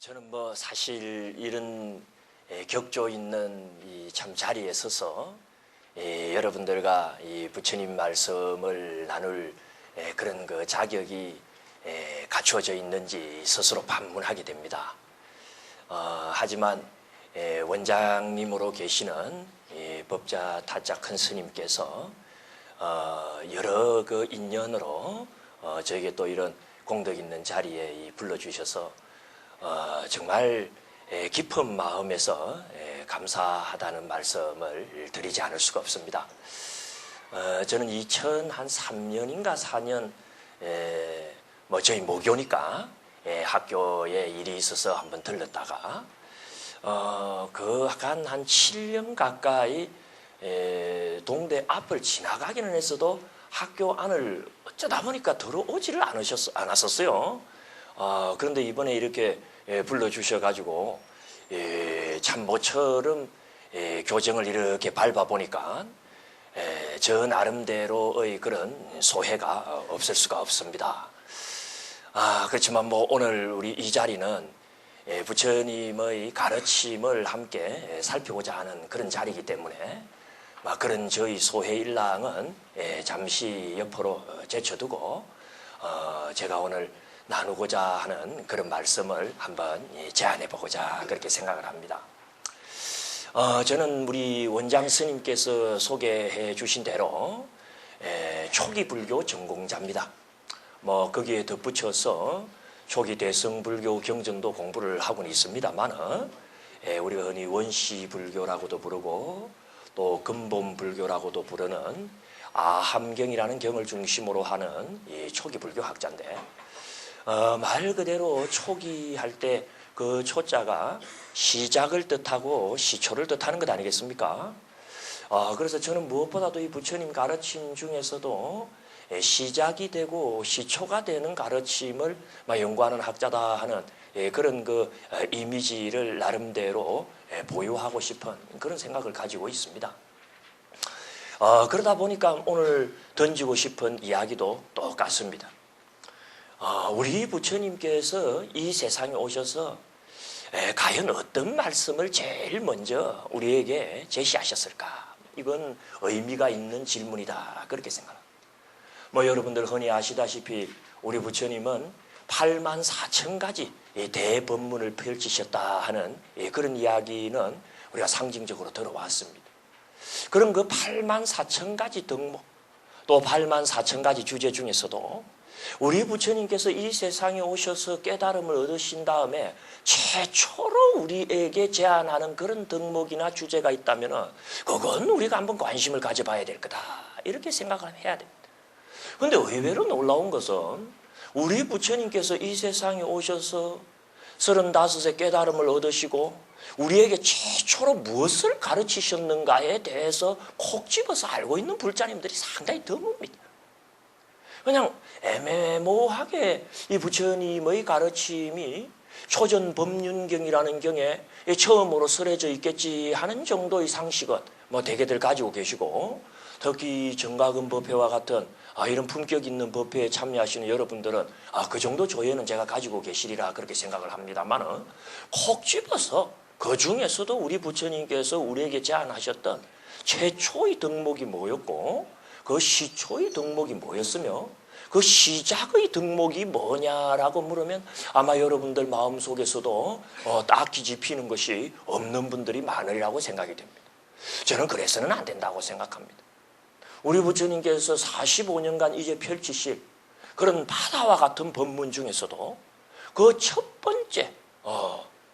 저는 뭐 사실 이런 격조 있는 이 참 자리에 서서 여러분들과 이 부처님 말씀을 나눌 그런 그 자격이 갖추어져 있는지 스스로 반문하게 됩니다. 하지만 원장님으로 계시는 법자 타짜 큰 스님께서 여러 그 인연으로 저에게 또 이런 공덕 있는 자리에 불러주셔서 정말 깊은 마음에서 감사하다는 말씀을 드리지 않을 수가 없습니다. 저는 2003년인가 4년 뭐 저희 모교니까 학교에 일이 있어서 한번 들렀다가 그 한 7년 가까이 동대 앞을 지나가기는 했어도 학교 안을 어쩌다 보니까 들어오지를 않았었어요. 그런데 이번에 이렇게 불러주셔가지고 참 모처럼 교정을 이렇게 밟아보니까 저 나름대로의 그런 소회가 없을 수가 없습니다. 그렇지만 뭐 오늘 우리 이 자리는 부처님의 가르침을 함께 살피고자 하는 그런 자리이기 때문에 그런 저희 소회일랑은 잠시 옆으로 제쳐두고 제가 오늘 나누고자 하는 그런 말씀을 한번 제안해보고자 그렇게 생각을 합니다. 저는 우리 원장 스님께서 소개해 주신 대로 초기 불교 전공자입니다. 뭐 거기에 덧붙여서 초기 대승불교 경전도 공부를 하고는 있습니다만은 우리가 흔히 원시불교라고도 부르고 또 근본불교라고도 부르는 아함경이라는 경을 중심으로 하는 이 초기 불교 학자인데 말 그대로 초기 할 때 그 초자가 시작을 뜻하고 시초를 뜻하는 것 아니겠습니까? 그래서 저는 무엇보다도 이 부처님 가르침 중에서도 시작이 되고 시초가 되는 가르침을 연구하는 학자다 하는 그런 그 이미지를 나름대로 보유하고 싶은 그런 생각을 가지고 있습니다. 그러다 보니까 오늘 던지고 싶은 이야기도 똑같습니다. 우리 부처님께서 이 세상에 오셔서 과연 어떤 말씀을 제일 먼저 우리에게 제시하셨을까? 이건 의미가 있는 질문이다. 그렇게 생각합니다. 뭐 여러분들 흔히 아시다시피 우리 부처님은 8만 4천 가지 대법문을 펼치셨다 하는 그런 이야기는 우리가 상징적으로 들어왔습니다. 그런 그 8만 4천 가지 덕목 또 8만 4천 가지 주제 중에서도 우리 부처님께서 이 세상에 오셔서 깨달음을 얻으신 다음에 최초로 우리에게 제안하는 그런 덕목이나 주제가 있다면 그건 우리가 한번 관심을 가져봐야 될 거다. 이렇게 생각을 해야 됩니다. 그런데 의외로 놀라운 것은 우리 부처님께서 이 세상에 오셔서 35세 깨달음을 얻으시고 우리에게 최초로 무엇을 가르치셨는가에 대해서 콕 집어서 알고 있는 불자님들이 상당히 드뭅니다. 그냥 애매모호하게 이 부처님의 가르침이 초전법륜경이라는 경에 처음으로 설해져 있겠지 하는 정도의 상식은 뭐 대개들 가지고 계시고 특히 정가금법회와 같은 이런 품격 있는 법회에 참여하시는 여러분들은 그 정도 조예는 제가 가지고 계시리라 그렇게 생각을 합니다만은 콕 집어서 그 중에서도 우리 부처님께서 우리에게 제안하셨던 최초의 덕목이 뭐였고 그 시초의 덕목이 뭐였으며 그 시작의 덕목이 뭐냐라고 물으면 아마 여러분들 마음속에서도 딱히 짚히는 것이 없는 분들이 많으리라고 생각이 됩니다. 저는 그래서는 안 된다고 생각합니다. 우리 부처님께서 45년간 이제 펼치실 그런 바다와 같은 법문 중에서도 그 첫 번째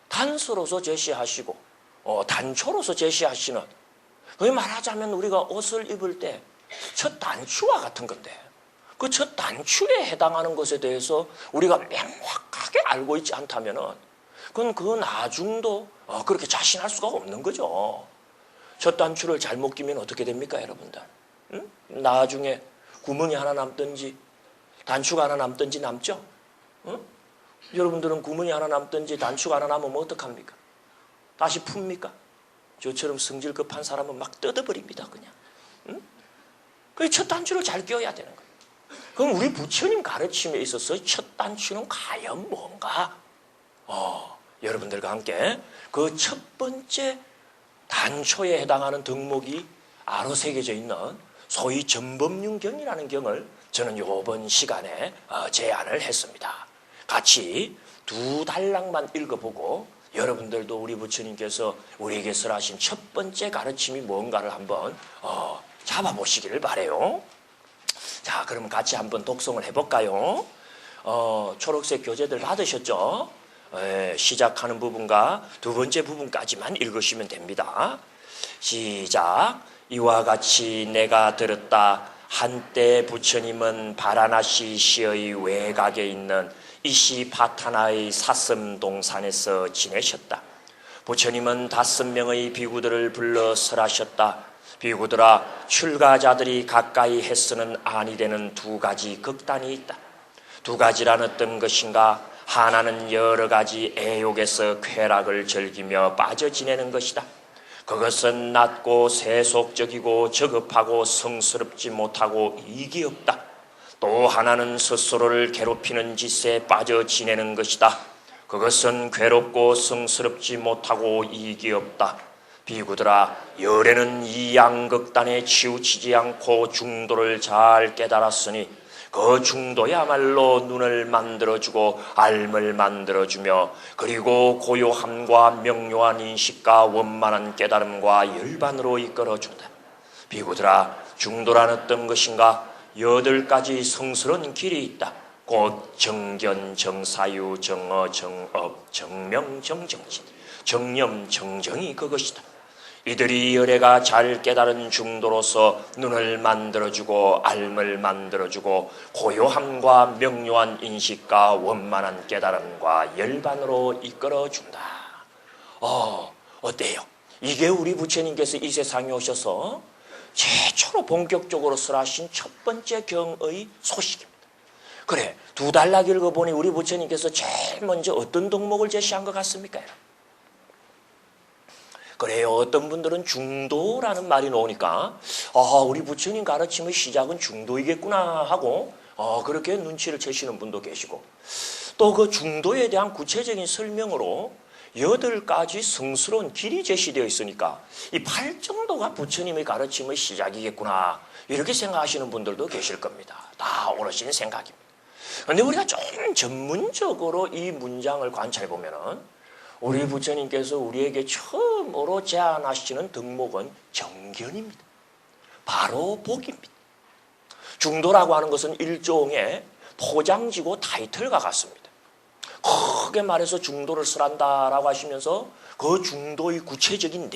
단서로서 제시하시고 단초로서 제시하시는 그게 말하자면 우리가 옷을 입을 때 첫 단추와 같은 건데 그 첫 단추에 해당하는 것에 대해서 우리가 명확하게 알고 있지 않다면 그건 그 나중도 그렇게 자신할 수가 없는 거죠. 첫 단추를 잘못 끼면 어떻게 됩니까 여러분들? 응? 나중에 구멍이 하나 남든지 단추가 하나 남든지 남죠? 응? 여러분들은 구멍이 하나 남든지 단추가 하나 남으면 어떡합니까? 다시 풉니까? 저처럼 성질 급한 사람은 막 뜯어버립니다 그냥. 응? 그 첫 단추를 잘 끼워야 되는 거예요. 그럼 우리 부처님 가르침에 있어서 첫 단추는 과연 뭔가? 여러분들과 함께 그 첫 번째 단초에 해당하는 덕목이 아로 새겨져 있는 소위 전법륜경이라는 경을 저는 이번 시간에 제안을 했습니다. 같이 두 단락만 읽어보고 여러분들도 우리 부처님께서 우리에게 설하신 첫 번째 가르침이 뭔가를 한번 잡아보시기를 바라요. 자, 그럼 같이 한번 독송을 해볼까요? 초록색 교재들 받으셨죠? 시작하는 부분과 두 번째 부분까지만 읽으시면 됩니다. 시작. 이와 같이 내가 들었다. 한때 부처님은 바라나시 시의 외곽에 있는 이시파타나의 사슴동산에서 지내셨다. 부처님은 5명의 비구들을 불러 설하셨다. 비구들아, 출가자들이 가까이 해서는 아니 되는 두 가지 극단이 있다. 두 가지란 어떤 것인가? 하나는 여러 가지 애욕에서 쾌락을 즐기며 빠져 지내는 것이다. 그것은 낮고 세속적이고 저급하고 성스럽지 못하고 이익이 없다. 또 하나는 스스로를 괴롭히는 짓에 빠져 지내는 것이다. 그것은 괴롭고 성스럽지 못하고 이익이 없다. 비구들아, 열애는 이 양극단에 치우치지 않고 중도를 잘 깨달았으니 그 중도야말로 눈을 만들어주고 알을 만들어주며 그리고 고요함과 명료한 인식과 원만한 깨달음과 열반으로 이끌어준다. 비구들아, 중도란 어떤 것인가? 8가지 성스러운 길이 있다. 곧 정견, 정사유, 정어, 정업, 정명, 정정진, 정념, 정정이 그것이다. 이들이 열애가 잘 깨달은 중도로서 눈을 만들어주고 알을 만들어주고 고요함과 명료한 인식과 원만한 깨달음과 열반으로 이끌어준다. 어때요? 이게 우리 부처님께서 이 세상에 오셔서 최초로 본격적으로 설하신 첫 번째 경의 소식입니다. 그래, 두 단락 읽어보니 우리 부처님께서 제일 먼저 어떤 덕목을 제시한 것 같습니까? 그래요. 어떤 분들은 중도라는 말이 나오니까 우리 부처님 가르침의 시작은 중도이겠구나 하고 그렇게 눈치를 채시는 분도 계시고, 또 그 중도에 대한 구체적인 설명으로 8가지 성스러운 길이 제시되어 있으니까 이 8정도가 부처님의 가르침의 시작이겠구나 이렇게 생각하시는 분들도 계실 겁니다. 다 옳으신 생각입니다. 그런데 우리가 좀 전문적으로 이 문장을 관찰해 보면은 우리 부처님께서 우리에게 처음으로 제안하시는 덕목은 정견입니다. 바로 복입니다. 중도라고 하는 것은 일종의 포장지고 타이틀과 같습니다. 크게 말해서 중도를 설한다라고 하시면서 그 중도의 구체적인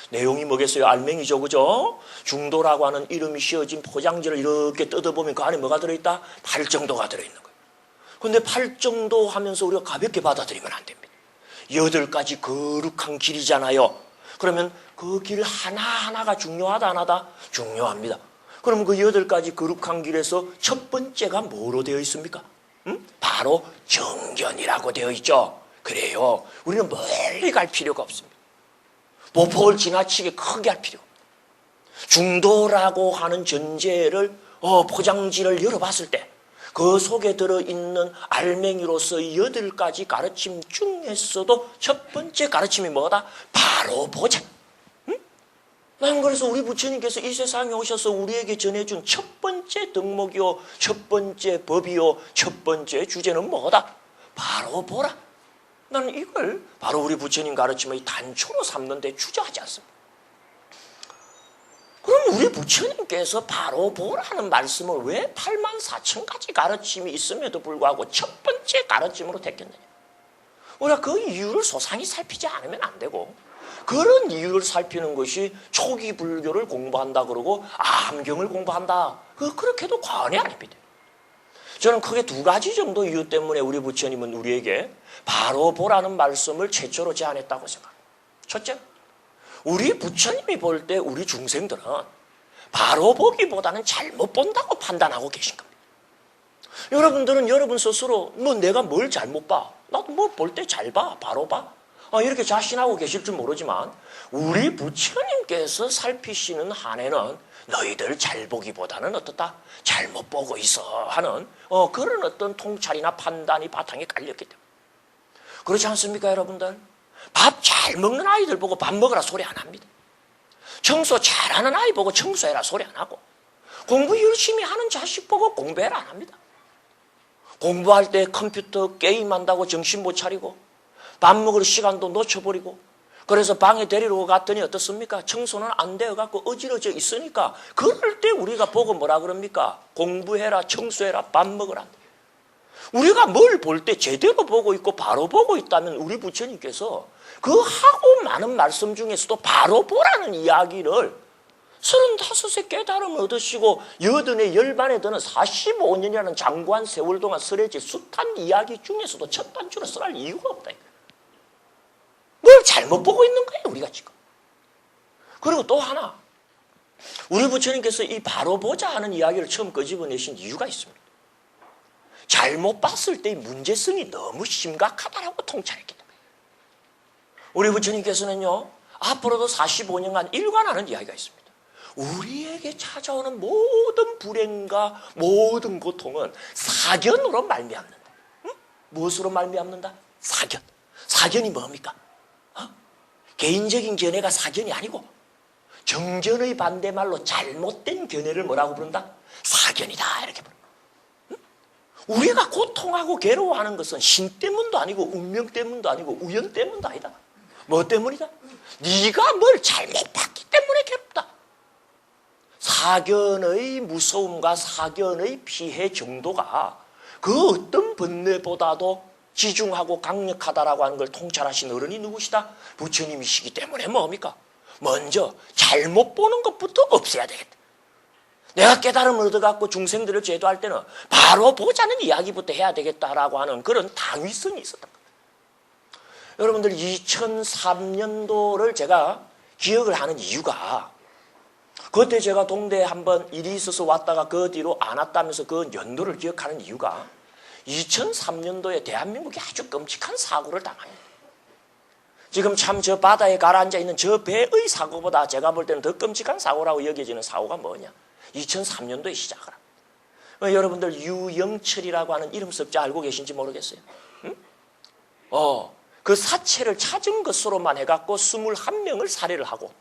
내용이 뭐겠어요? 알맹이죠, 그죠? 중도라고 하는 이름이 씌어진 포장지를 이렇게 뜯어보면 그 안에 뭐가 들어있다? 8정도가 들어있는 거예요. 그런데 8정도 하면서 우리가 가볍게 받아들이면 안 됩니다. 8가지 거룩한 길이잖아요. 그러면 그 길 하나하나가 중요하다 안 하다? 중요합니다. 그럼 그 8가지 거룩한 길에서 첫 번째가 뭐로 되어 있습니까? 바로 정견이라고 되어 있죠. 그래요. 우리는 멀리 갈 필요가 없습니다. 보폭을 지나치게 크게 할 필요가 없습니다. 중도라고 하는 전제를 포장지를 열어봤을 때 그 속에 들어있는 알맹이로서의 8가지 가르침 중에서도 첫 번째 가르침이 뭐다? 바로 보자. 난 그래서 우리 부처님께서 이 세상에 오셔서 우리에게 전해준 첫 번째 덕목이요, 첫 번째 법이요, 첫 번째 주제는 뭐다? 바로 보라. 나는 이걸 바로 우리 부처님 가르침의 단초로 삼는 데 주저하지 않습니다. 그럼 우리 부처님께서 바로 보라는 말씀을 왜 84,000가지 가르침이 있음에도 불구하고 첫 번째 가르침으로 택했느냐? 우리가 그 이유를 소상히 살피지 않으면 안 되고, 그런 이유를 살피는 것이 초기 불교를 공부한다 그러고 암경을 공부한다, 그렇게도 과언이 아닙니다. 저는 크게 2가지 정도 이유 때문에 우리 부처님은 우리에게 바로 보라는 말씀을 최초로 제안했다고 생각합니다. 첫째, 우리 부처님이 볼 때 우리 중생들은 바로 보기보다는 잘못 본다고 판단하고 계신 겁니다. 여러분들은 여러분 스스로 내가 뭘 잘못 봐? 나도 볼 때 잘 봐, 바로 봐. 이렇게 자신하고 계실 줄 모르지만 우리 부처님께서 살피시는 한에는 너희들 잘 보기보다는 어떻다? 잘못 보고 있어 하는 그런 어떤 통찰이나 판단이 바탕에 깔렸기 때문에. 그렇지 않습니까, 여러분들? 밥 잘 먹는 아이들 보고 밥 먹으라 소리 안 합니다. 청소 잘하는 아이 보고 청소해라 소리 안 하고, 공부 열심히 하는 자식 보고 공부해라 안 합니다. 공부할 때 컴퓨터 게임한다고 정신 못 차리고 밥 먹을 시간도 놓쳐버리고, 그래서 방에 데리러 갔더니 어떻습니까? 청소는 안 되어갖고 어지러져 있으니까, 그럴 때 우리가 보고 뭐라 그럽니까? 공부해라, 청소해라, 밥 먹으라. 우리가 뭘 볼 때 제대로 보고 있고 바로 보고 있다면 우리 부처님께서 그 하고 많은 말씀 중에서도 바로 보라는 이야기를 35세 깨달음을 얻으시고 80에 열반에 드는 45년이라는 장구한 세월 동안 설해질 숱한 이야기 중에서도 첫 단추를 써할 이유가 없다. 뭘 잘못 보고 있는 거예요, 우리가 지금. 그리고 또 하나, 우리 부처님께서 이 바로 보자 하는 이야기를 처음 끄집어내신 이유가 있습니다. 잘못 봤을 때의 문제성이 너무 심각하다라고 통찰했기 때문에. 우리 부처님께서는요, 앞으로도 45년간 일관하는 이야기가 있습니다. 우리에게 찾아오는 모든 불행과 모든 고통은 사견으로 말미암는다. 응? 무엇으로 말미암는다? 사견. 사견이 뭡니까? 개인적인 견해가 사견이 아니고 정견의 반대말로 잘못된 견해를 뭐라고 부른다? 사견이다, 이렇게 부른다. 응? 우리가 고통하고 괴로워하는 것은 신 때문도 아니고 운명 때문도 아니고 우연 때문도 아니다. 뭐 때문이다? 네가 뭘 잘못 봤기 때문에 괴롭다. 사견의 무서움과 사견의 피해 정도가 그 어떤 번뇌보다도 지중하고 강력하다라고 하는 걸 통찰하신 어른이 누구시다? 부처님이시기 때문에 뭡니까? 먼저 잘못 보는 것부터 없애야 되겠다. 내가 깨달음을 얻어갖고 중생들을 제도할 때는 바로 보자는 이야기부터 해야 되겠다라고 하는 그런 당위성이 있었던 겁니다. 여러분들 2003년도를 제가 기억을 하는 이유가, 그때 제가 동대에 한번 일이 있어서 왔다가 그 뒤로 안 왔다면서 그 연도를 기억하는 이유가, 2003년도에 대한민국이 아주 끔찍한 사고를 당합니다. 지금 참 저 바다에 가라앉아 있는 저 배의 사고보다 제가 볼 때는 더 끔찍한 사고라고 여겨지는 사고가 뭐냐? 2003년도에 시작을 합니다. 여러분들 유영철이라고 하는 이름 섭자 알고 계신지 모르겠어요. 응? 그 사체를 찾은 것으로만 해갖고 21명을 살해를 하고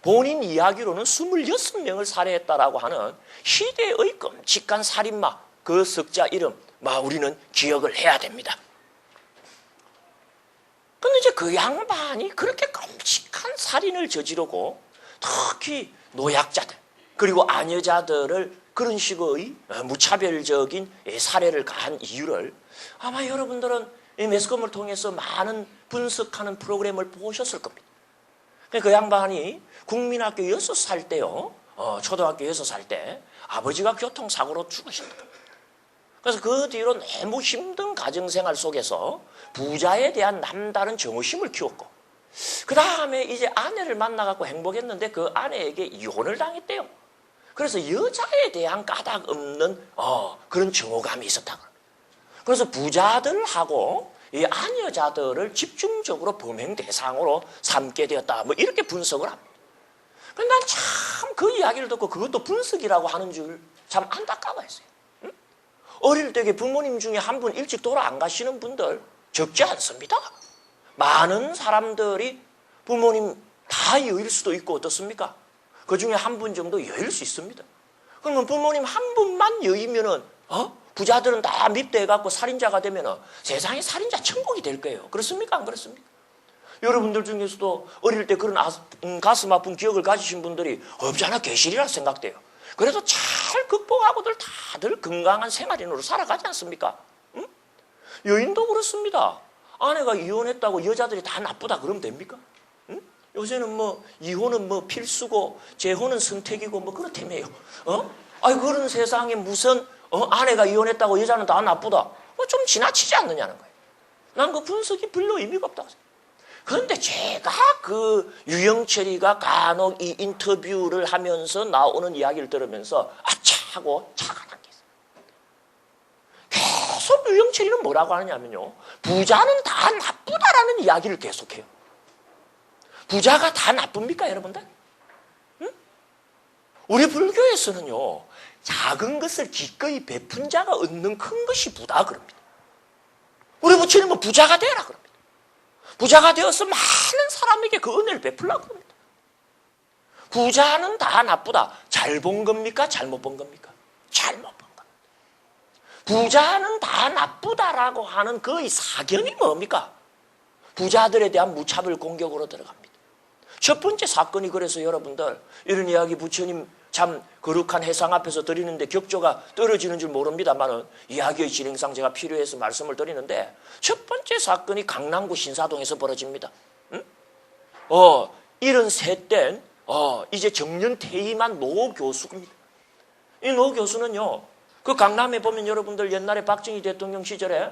본인 이야기로는 26명을 살해했다라고 하는 시대의 끔찍한 살인마, 그 석자 이름 우리는 기억을 해야 됩니다. 근데 이제 그 양반이 그렇게 끔찍한 살인을 저지르고 특히 노약자들 그리고 아녀자들을 그런 식의 무차별적인 살해를 가한 이유를 아마 여러분들은 이 매스컴을 통해서 많은 분석하는 프로그램을 보셨을 겁니다. 그 양반이 국민학교 6살 때요, 초등학교 6살 때 아버지가 교통사고로 죽으셨다. 그래서 그 뒤로 너무 힘든 가정생활 속에서 부자에 대한 남다른 정오심을 키웠고, 그 다음에 이제 아내를 만나갖고 행복했는데 그 아내에게 이혼을 당했대요. 그래서 여자에 대한 까닭 없는 그런 정오감이 있었다. 그래서 부자들하고 이 아녀자들을 집중적으로 범행 대상으로 삼게 되었다. 이렇게 분석을 합니다. 그런데 난 참 그 이야기를 듣고 그것도 분석이라고 하는 줄 참 안타까워했어요. 응? 어릴 적에 부모님 중에 한 분 일찍 돌아 안 가시는 분들 적지 않습니다. 많은 사람들이 부모님 다 여일 수도 있고 어떻습니까? 그 중에 한 분 정도 여일 수 있습니다. 그러면 부모님 한 분만 여이면은 부자들은 다 밉대해갖고 살인자가 되면은 세상에 살인자 천국이 될 거예요. 그렇습니까? 안 그렇습니까? 여러분들 중에서도 어릴 때 그런 가슴 아픈 기억을 가지신 분들이 없지 않아 계시리라 생각돼요. 그래도 잘 극복하고들 다들 건강한 생활인으로 살아가지 않습니까? 응? 여인도 그렇습니다. 아내가 이혼했다고 여자들이 다 나쁘다 그러면 됩니까? 응? 요새는 이혼은 필수고 재혼은 선택이고 그렇다며요. 그런 세상에 무슨 아내가 이혼했다고 여자는 다 나쁘다. 좀 지나치지 않느냐는 거예요. 난 그 분석이 별로 의미가 없다고 생각해요. 그런데 제가 그 유영철이가 간혹 이 인터뷰를 하면서 나오는 이야기를 들으면서 아차 하고 차가 난 게 있어요. 계속 유영철이는 뭐라고 하느냐면요, 부자는 다 나쁘다라는 이야기를 계속해요. 부자가 다 나쁩니까, 여러분들? 응? 우리 불교에서는요, 작은 것을 기꺼이 베푼 자가 얻는 큰 것이 부다 그럽니다. 우리 부처님은 부자가 되라 그럽니다. 부자가 되어서 많은 사람에게 그 은혜를 베풀라고 합니다. 부자는 다 나쁘다. 잘 본 겁니까? 잘못 본 겁니까? 잘못 본 겁니다. 부자는 다 나쁘다라고 하는 그 사견이 뭡니까? 부자들에 대한 무차별 공격으로 들어갑니다. 첫 번째 사건이 그래서 여러분들 이런 이야기 부처님 참 거룩한 해상 앞에서 드리는데 격조가 떨어지는 줄 모릅니다만은 이야기의 진행상 제가 필요해서 말씀을 드리는데 첫 번째 사건이 강남구 신사동에서 벌어집니다. 응? 73된 이제 정년 퇴임한 노 교수입니다. 이 노 교수는요, 그 강남에 보면 여러분들 옛날에 박정희 대통령 시절에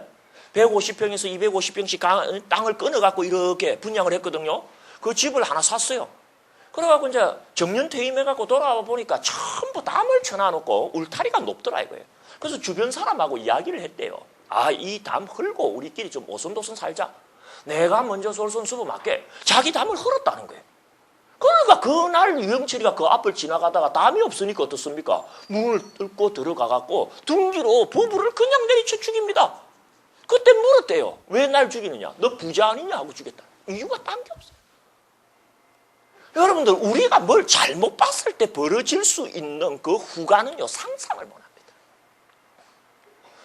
150평에서 250평씩 땅을 끊어갖고 이렇게 분양을 했거든요. 그 집을 하나 샀어요. 그래갖고 이제 정년 퇴임해갖고 돌아와 보니까 전부 담을 쳐놔놓고 울타리가 높더라 이거예요. 그래서 주변 사람하고 이야기를 했대요. 아, 이 담 헐고 우리끼리 좀 오손도손 살자. 내가 먼저 솔선수범할게. 자기 담을 헐었다는 거예요. 그러니까 그날 유영철이가 그 앞을 지나가다가 담이 없으니까 어떻습니까? 문을 뚫고 들어가갖고 둥지로 부부를 그냥 내리쳐 죽입니다. 그때 물었대요. 왜 날 죽이느냐? 너 부자 아니냐 하고 죽였다. 이유가 딴 게 없어요. 여러분들 우리가 뭘 잘못 봤을 때 벌어질 수 있는 그 후과는요 상상을 못합니다.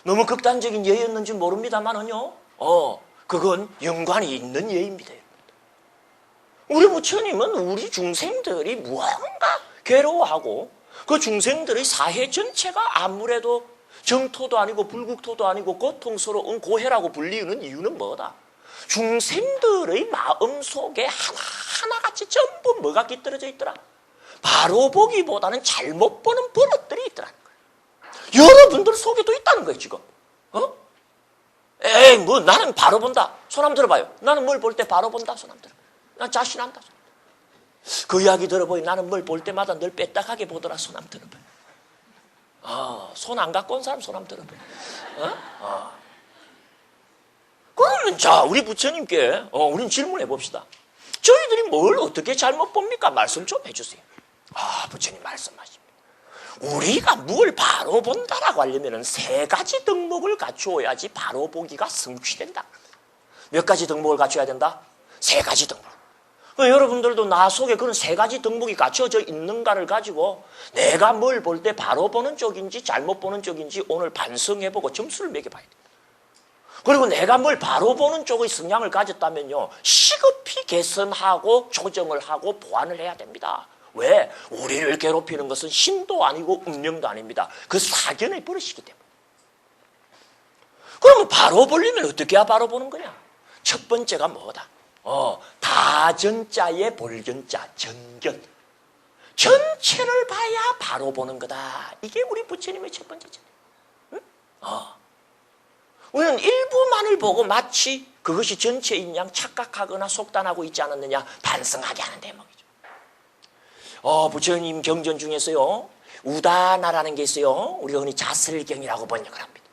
너무 극단적인 예였는지 모릅니다만은요 그건 연관이 있는 예입니다. 우리 부처님은 우리 중생들이 무언가 괴로워하고 그 중생들의 사회 전체가 아무래도 정토도 아니고 불국토도 아니고 고통스러운 고해라고 불리는 이유는 뭐다? 중생들의 마음속에 하나같이 전부 뭐가 깃들어져 있더라? 바로 보기보다는 잘못 보는 버릇들이 있더라는 거예요. 여러분들 속에도 있다는 거예요 지금. 에이 뭐 나는 바로 본다. 손 한번 들어봐요. 나는 뭘 볼 때 바로 본다. 손 한번 들어봐요. 난 자신한다. 그 이야기 들어보니 나는 뭘 볼 때마다 늘 빼딱하게 보더라. 손 한번 들어봐요. 손 안 갖고 온 사람 손 한번 들어봐요. 그러면 자 우리 부처님께 우린 질문해 봅시다. 저희들이 뭘 어떻게 잘못 봅니까? 말씀 좀 해주세요. 부처님 말씀하십니다. 우리가 뭘 바로 본다라고 하려면 세 가지 덕목을 갖추어야지 바로 보기가 성취된다. 몇 가지 덕목을 갖춰야 된다? 세 가지 덕목. 여러분들도 나 속에 그런 세 가지 덕목이 갖춰져 있는가를 가지고 내가 뭘 볼 때 바로 보는 쪽인지 잘못 보는 쪽인지 오늘 반성해보고 점수를 매겨봐야 돼요. 그리고 내가 뭘 바로 보는 쪽의 성향을 가졌다면요 시급히 개선하고 조정을 하고 보완을 해야 됩니다. 왜? 우리를 괴롭히는 것은 신도 아니고 운명도 아닙니다. 그 사견의 버릇이기 때문에. 그러면 바로 보려면 어떻게 해야 바로 보는 거냐? 첫 번째가 뭐다? 다전자의 볼견자, 전견. 전체를 봐야 바로 보는 거다. 이게 우리 부처님의 첫 번째잖아요. 응? 우리는 일부만을 보고 마치 그것이 전체인 양 착각하거나 속단하고 있지 않았느냐 반성하게 하는 대목이죠. 부처님 경전 중에서요 우다나라는 게 있어요. 우리가 흔히 자설경이라고 번역을 합니다.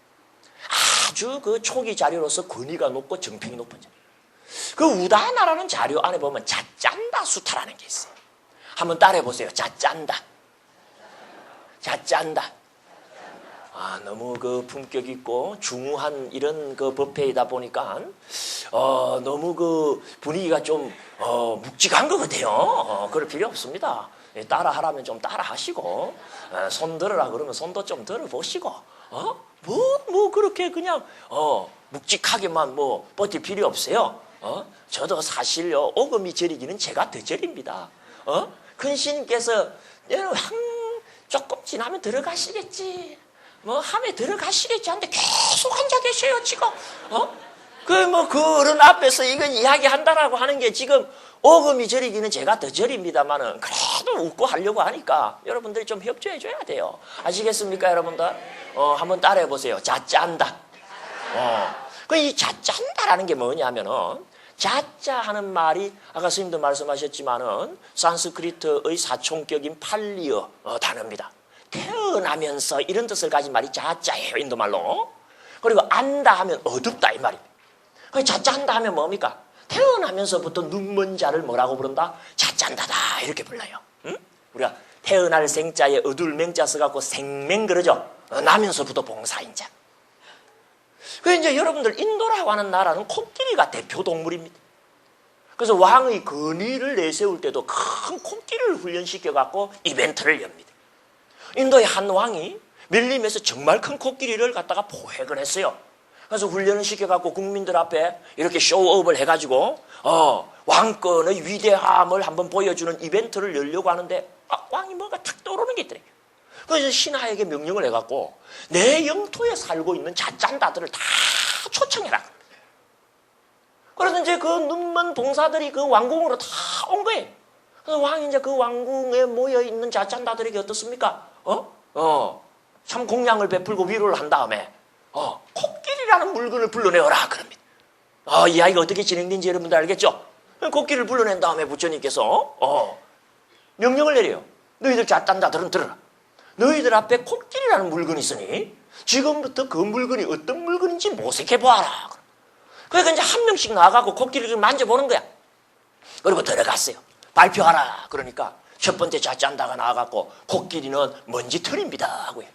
아주 그 초기 자료로서 권위가 높고 정평이 높은 자료. 그 우다나라는 자료 안에 보면 자짠다 수타라는 게 있어요. 한번 따라해 보세요. 자짠다. 자짠다. 너무 그 품격 있고 중후한 이런 그 법회이다 보니까 너무 그 분위기가 좀 묵직한 것 같아요. 그럴 필요 없습니다. 따라하라면 좀 따라하시고 손 들으라 그러면 손도 좀 들어보시고 뭐 그렇게 그냥 묵직하게만 뭐 버틸 필요 없어요. 저도 사실요 오금이 저리기는 제가 더 저립니다. 큰 스님께서 조금 지나면 들어가시겠지. 뭐 함에 들어가시겠지 하는데 계속 앉아 계셔요 지금. 그 어른 앞에서 이건 이야기한다라고 하는 게 지금 오금이 저리기는 제가 더 저립니다만은 그래도 웃고 하려고 하니까 여러분들이 좀 협조해 줘야 돼요. 아시겠습니까 여러분들? 한번 따라해 보세요. 자짠다. 이 자짠다라는 게 뭐냐면은 자자 하는 말이 아까 스님도 말씀하셨지만은 산스크리트의 사총격인 팔리어 단어입니다. 태어나면서 이런 뜻을 가진 말이 자자예요 인도말로. 그리고 안다 하면 어둡다 이 말입니다. 자짠다 하면 뭡니까? 태어나면서부터 눈먼 자를 뭐라고 부른다? 자짠다다 이렇게 불러요. 응? 우리가 태어날 생자에 어둘 맹자 써갖고 생맹 그러죠. 나면서부터 봉사인자. 그래서 이제 여러분들 인도라고 하는 나라는 코끼리가 대표 동물입니다. 그래서 왕의 권위를 내세울 때도 큰 코끼리를 훈련시켜갖고 이벤트를 엽니다. 인도의 한 왕이 밀림에서 정말 큰 코끼리를 갖다가 포획을 했어요. 그래서 훈련을 시켜갖고 국민들 앞에 이렇게 쇼업을 해가지고 왕권의 위대함을 한번 보여주는 이벤트를 열려고 하는데 왕이 뭔가 탁 떠오르는 게 있더래요. 그래서 신하에게 명령을 해갖고 내 영토에 살고 있는 자짠다들을 다 초청해라. 그래서 이제 그 눈먼 봉사들이 그 왕궁으로 다 온 거예요. 그래서 왕이 이제 그 왕궁에 모여있는 자짠다들에게 어떻습니까? 참 공양을 베풀고 위로를 한 다음에 코끼리라는 물건을 불러내어라 그럽니다. 이 아이가 어떻게 진행된지 여러분들 알겠죠? 코끼리를 불러낸 다음에 부처님께서 명령을 내려요. 너희들 자짠다들은 들어라. 너희들 앞에 코끼리라는 물건이 있으니 지금부터 그 물건이 어떤 물건인지 모색해보아라. 그러니까 이제 한 명씩 나가고 코끼리를 만져보는 거야. 그리고 들어갔어요. 발표하라. 그러니까 첫 번째 자짠다가 나와갖고 코끼리는 먼지털입니다 하고요.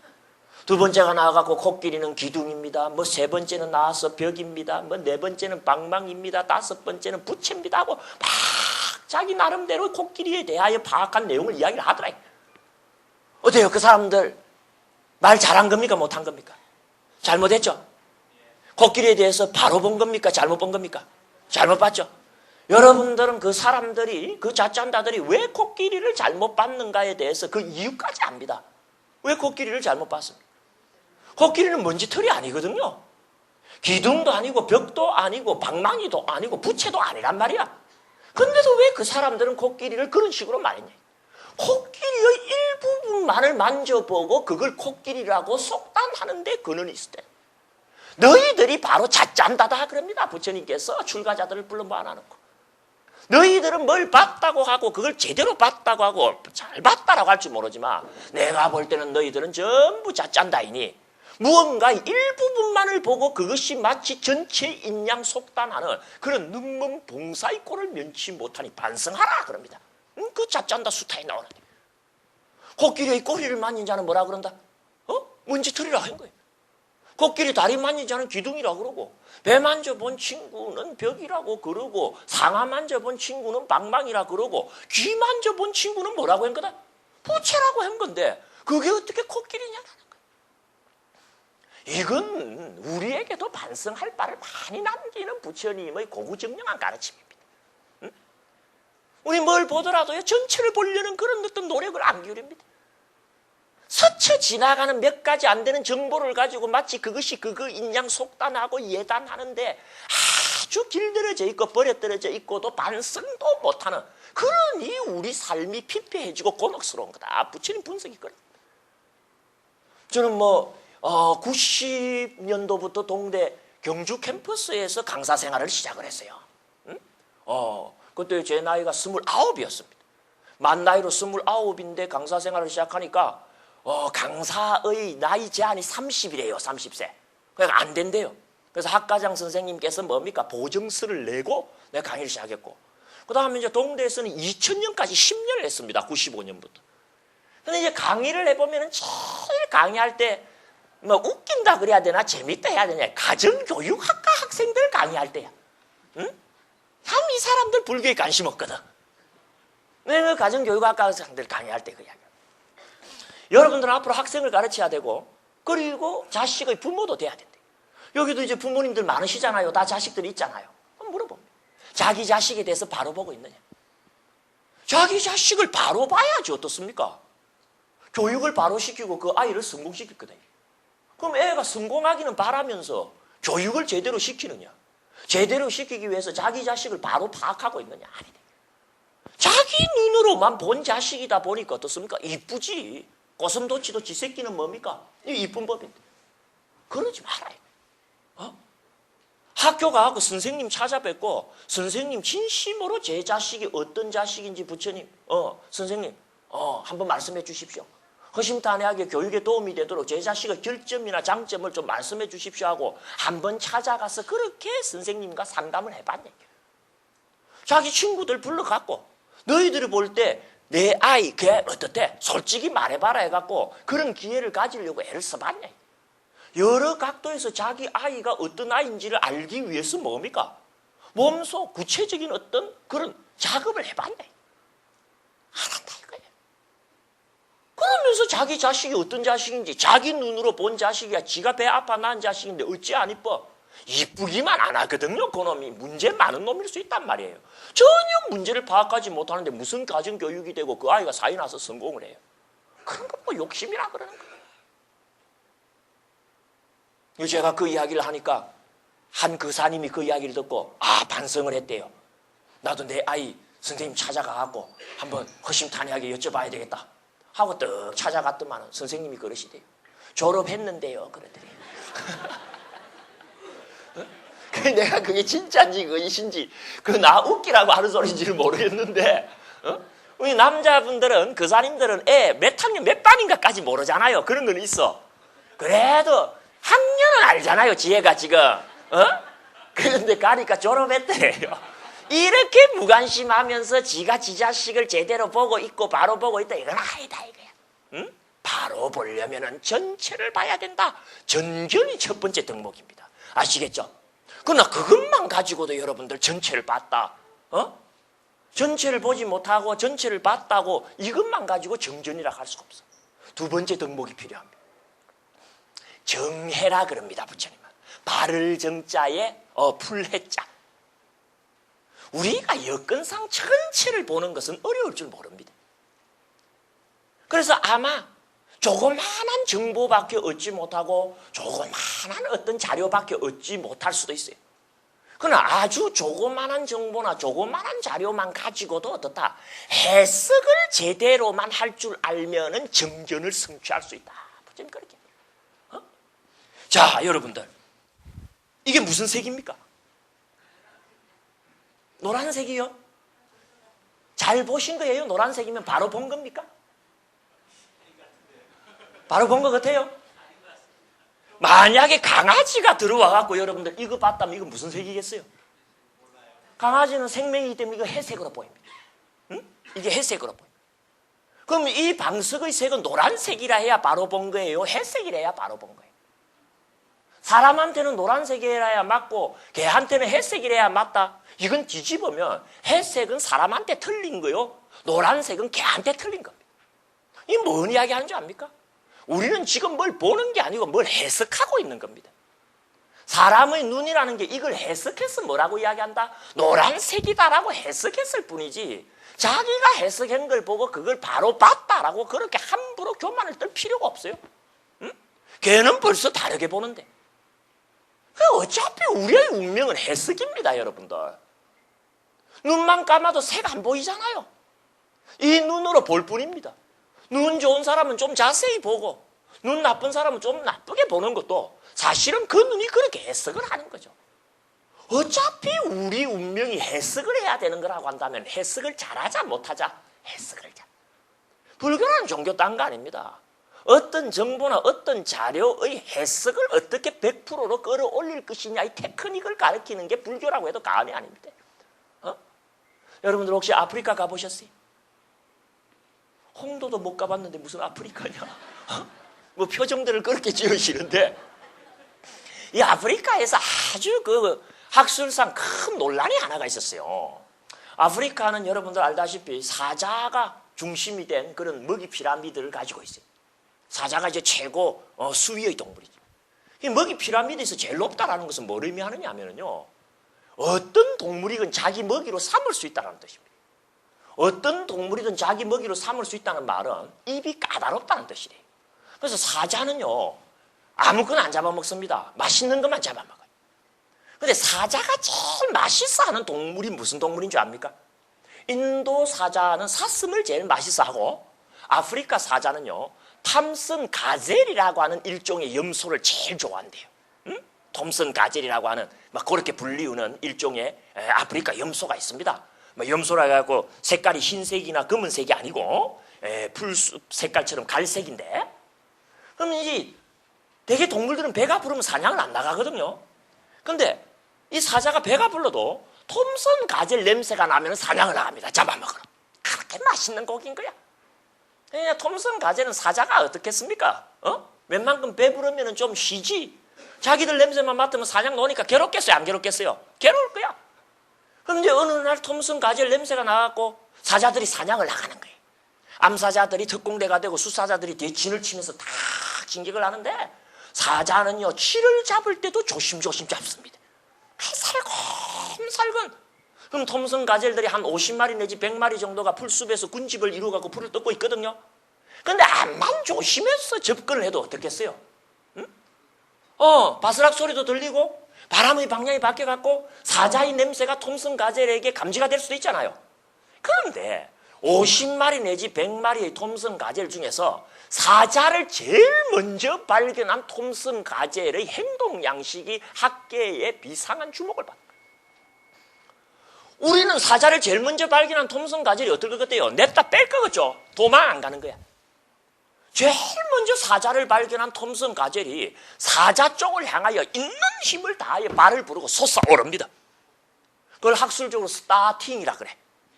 두 번째가 나와갖고 코끼리는 기둥입니다. 뭐 세 번째는 나와서 벽입니다. 뭐 네 번째는 방망입니다. 다섯 번째는 부채입니다 하고 막 자기 나름대로 코끼리에 대하여 파악한 내용을 이야기를 하더라. 어때요? 그 사람들 말 잘한 겁니까? 못한 겁니까? 잘못했죠? 코끼리에 대해서 바로 본 겁니까? 잘못 본 겁니까? 잘못 봤죠? 여러분들은 그 사람들이, 그 자짠다들이 왜 코끼리를 잘못 봤는가에 대해서 그 이유까지 압니다. 왜 코끼리를 잘못 봤습니까? 코끼리는 먼지털이 아니거든요. 기둥도 아니고 벽도 아니고 방망이도 아니고 부채도 아니란 말이야. 근데도 왜 그 사람들은 코끼리를 그런 식으로 말했냐. 코끼리의 일부분만을 만져보고 그걸 코끼리라고 속단하는데 근원이 있을 때 너희들이 바로 자짠다다 그럽니다. 부처님께서 출가자들을 불러 모아놓고 너희들은 뭘 봤다고 하고 그걸 제대로 봤다고 하고 잘 봤다라고 할 줄 모르지만 내가 볼 때는 너희들은 전부 자짠다이니 무언가 일부분만을 보고 그것이 마치 전체 인양 속단하는 그런 눈먼 봉사의 꼴을 면치 못하니 반성하라 그럽니다. 그 자짠다 수타에 나오는데 코끼리의 꼬리를 만진 자는 뭐라 그런다? 먼지털이라 한 거예요. 코끼리 다리 만진 자는 기둥이라고 그러고 배 만져본 친구는 벽이라고 그러고 상하 만져본 친구는 방망이라고 그러고 귀 만져본 친구는 뭐라고 한 거다? 부채라고 한 건데 그게 어떻게 코끼리냐라는 거예요. 이건 우리에게도 반성할 바를 많이 남기는 부처님의 고구정령한 가르침입니다. 우리 뭘 보더라도요 전체를 보려는 그런 어떤 노력을 안 기울입니다. 스쳐 지나가는 몇 가지 안 되는 정보를 가지고 마치 그것이 그거 인양 속단하고 예단하는데 아주 길들여져 있고 버려떨어져 있고도 반성도 못하는 그러니 우리 삶이 피폐해지고 곤혹스러운 거다. 부처님 분석이 그래. 저는 90년도부터 동대 경주 캠퍼스에서 강사 생활을 시작을 했어요. 그때 제 나이가 29이었습니다. 만 나이로 29인데 강사 생활을 시작하니까 강사의 나이 제한이 30이래요. 30세. 그러니까 안 된대요. 그래서 학과장 선생님께서 뭡니까? 보정서를 내고 내가 강의를 시작했고 그 다음에 이제 동대에서는 2000년까지 10년을 했습니다. 95년부터. 근데 이제 강의를 해보면은 제일 강의할 때 웃긴다 그래야 되나 재밌다 해야 되냐 가정교육학과 학생들 강의할 때야. 응? 참 이 사람들 불교에 관심 없거든. 내가 가정교육학과 학생들 강의할 때 그 이야기야. 여러분들은 앞으로 학생을 가르쳐야 되고 그리고 자식의 부모도 돼야 된대. 여기도 이제 부모님들 많으시잖아요. 다 자식들이 있잖아요. 한번 물어봅니다. 자기 자식에 대해서 바로 보고 있느냐. 자기 자식을 바로 봐야지 어떻습니까? 교육을 바로 시키고 그 아이를 성공시켰거든요. 그럼 애가 성공하기는 바라면서 교육을 제대로 시키느냐. 제대로 시키기 위해서 자기 자식을 바로 파악하고 있느냐. 아니네. 자기 눈으로만 본 자식이다 보니까 어떻습니까? 이쁘지. 고슴도치도 지 새끼는 뭡니까? 이 이쁜 법인데. 그러지 말아요. 학교 가고 선생님 찾아뵙고 선생님 진심으로 제 자식이 어떤 자식인지 부처님 선생님 한번 말씀해 주십시오. 허심탄회하게 교육에 도움이 되도록 제 자식의 결점이나 장점을 좀 말씀해 주십시오 하고 한번 찾아가서 그렇게 선생님과 상담을 해봤네. 자기 친구들 불러갖고 너희들이 볼 때 내 아이 걔 어떻대? 솔직히 말해봐라 해갖고 그런 기회를 가지려고 애를 써봤네. 여러 각도에서 자기 아이가 어떤 아이인지를 알기 위해서 뭡니까? 몸소 구체적인 어떤 그런 작업을 해봤네. 안 한다 이거예요. 그러면서 자기 자식이 어떤 자식인지 자기 눈으로 본 자식이야. 지가 배 아파 낳은 자식인데 어찌 안 이뻐? 이쁘기만 안 하거든요. 그놈이 문제 많은 놈일 수 있단 말이에요. 전혀 문제를 파악하지 못하는데 무슨 가정교육이 되고 그 아이가 사이 나서 성공을 해요. 그런 건 뭐 욕심이라 그러는 거예요. 제가 그 이야기를 하니까 한 교사님이 그 이야기를 듣고 반성을 했대요. 나도 내 아이 선생님 찾아가갖고 한번 허심탄회하게 여쭤봐야 되겠다 하고 떡 찾아갔더만 선생님이 그러시대요. 졸업했는데요 그러더래요. 내가 그게 진짜인지 거짓인지 나 웃기라고 하는 소리인지를 모르겠는데 우리 남자분들은 교사님들은 애 몇 학년 몇 반인가까지 모르잖아요. 그런 건 있어. 그래도 학년은 알잖아요. 지혜가 지금 그런데 가니까 졸업했대요. 이렇게 무관심하면서 지가 지 자식을 제대로 보고 있고 바로 보고 있다 이건 아니다 이거야. 응? 바로 보려면은 전체를 봐야 된다. 전견이 첫 번째 덕목입니다. 아시겠죠? 그러나 그것만 가지고도 여러분들 전체를 봤다. 전체를 보지 못하고 전체를 봤다고 이것만 가지고 정전이라 할 수가 없어. 두 번째 덕목이 필요합니다. 정해라 그럽니다. 부처님은. 발을 정자에 풀해자. 우리가 여건상 전체를 보는 것은 어려울 줄 모릅니다. 그래서 아마 조그마한 정보밖에 얻지 못하고 조그마한 어떤 자료밖에 얻지 못할 수도 있어요. 그러나 아주 조그마한 정보나 조그마한 자료만 가지고도 어떻다? 해석을 제대로만 할 줄 알면은 정견을 성취할 수 있다. 좀 그렇게. 자, 여러분들. 이게 무슨 색입니까? 노란색이요? 잘 보신 거예요? 노란색이면 바로 본 겁니까? 바로 본 것 같아요? 만약에 강아지가 들어와 갖고 여러분들 이거 봤다면 이거 무슨 색이겠어요? 강아지는 생명이기 때문에 이거 회색으로 보입니다. 응? 이게 회색으로 보여요. 그럼 이 방석의 색은 노란색이라 해야 바로 본 거예요? 회색이라 해야 바로 본 거예요? 사람한테는 노란색이라야 맞고 개한테는 회색이라야 맞다. 이건 뒤집으면 회색은 사람한테 틀린 거요. 노란색은 개한테 틀린 겁니다. 이게 뭔 이야기 하는 줄 압니까? 우리는 지금 뭘 보는 게 아니고 뭘 해석하고 있는 겁니다. 사람의 눈이라는 게 이걸 해석해서 뭐라고 이야기한다? 노란색이다라고 해석했을 뿐이지 자기가 해석한 걸 보고 그걸 바로 봤다라고 그렇게 함부로 교만을 떨 필요가 없어요. 응? 걔는 벌써 다르게 보는데. 어차피 우리의 운명은 해석입니다, 여러분들. 눈만 감아도 색 안 보이잖아요. 이 눈으로 볼 뿐입니다. 눈 좋은 사람은 좀 자세히 보고 눈 나쁜 사람은 좀 나쁘게 보는 것도 사실은 그 눈이 그렇게 해석을 하는 거죠. 어차피 우리 운명이 해석을 해야 되는 거라고 한다면 해석을 잘하자 못하자 해석을 잘. 불교는 종교 딴 거 아닙니다. 어떤 정보나 어떤 자료의 해석을 어떻게 100%로 끌어올릴 것이냐 이 테크닉을 가르치는 게 불교라고 해도 과언이 아닙니다. 여러분들 혹시 아프리카 가보셨어요? 홍도도 못 가봤는데 무슨 아프리카냐? 뭐 표정들을 그렇게 지으시는데 이 아프리카에서 아주 그 학술상 큰 논란이 하나가 있었어요. 아프리카는 여러분들 알다시피 사자가 중심이 된 그런 먹이 피라미드를 가지고 있어요. 사자가 이제 최고 수위의 동물이죠. 이 먹이 피라미드에서 제일 높다라는 것은 뭘 의미하느냐 하면요. 어떤 동물이건 자기 먹이로 삼을 수 있다는 뜻입니다. 어떤 동물이든 자기 먹이로 삼을 수 있다는 말은 입이 까다롭다는 뜻이래요. 그래서 사자는요. 아무거나 안 잡아먹습니다. 맛있는 것만 잡아먹어요. 근데 사자가 제일 맛있어하는 동물이 무슨 동물인 줄 압니까? 인도 사자는 사슴을 제일 맛있어하고 아프리카 사자는요. 탐슨 가젤이라고 하는 일종의 염소를 제일 좋아한대요. 응? 톰슨 가젤이라고 하는 막 그렇게 불리우는 일종의 아프리카 염소가 있습니다. 염소라 해갖고 색깔이 흰색이나 검은색이 아니고 풀숲 색깔처럼 갈색인데 그럼 이제 대개 동물들은 배가 부르면 사냥을 안 나가거든요. 그런데 이 사자가 배가 불러도 톰슨 가젤 냄새가 나면 사냥을 나갑니다. 잡아먹으러. 그렇게 맛있는 고기인 거야. 그러니까 톰슨 가젤은 사자가 어떻겠습니까? 웬만큼 배부르면 좀 쉬지. 자기들 냄새만 맡으면 사냥 나오니까 괴롭겠어요? 안 괴롭겠어요? 괴로울 거야. 그럼 이제 어느 날 톰슨 가젤 냄새가 나갖고 사자들이 사냥을 나가는 거예요. 암사자들이 특공대가 되고 수사자들이 뒤에 진을 치면서 다 진격을 하는데 사자는요 쥐를 잡을 때도 조심조심 잡습니다. 살금살금. 그럼 톰슨 가젤들이 한 50마리 내지 100마리 정도가 풀숲에서 군집을 이루어가고 풀을 뜯고 있거든요. 그런데 암만 조심해서 접근을 해도 어떻겠어요? 응? 바스락 소리도 들리고 바람의 방향이 바뀌어갖고 사자의 냄새가 톰슨 가젤에게 감지가 될 수도 있잖아요. 그런데 50마리 내지 100마리의 톰슨 가젤 중에서 사자를 제일 먼저 발견한 톰슨 가젤의 행동 양식이 학계의 비상한 주목을 받는 거예요. 우리는 사자를 제일 먼저 발견한 톰슨 가젤이 어떨 것 같아요? 냅다 뺄 거겠죠? 도망 안 가는 거야. 제일 먼저 사자를 발견한 톰슨 가젤이 사자 쪽을 향하여 있는 힘을 다하여 발을 부르고 솟아오릅니다. 그걸 학술적으로 스타팅이라 그래.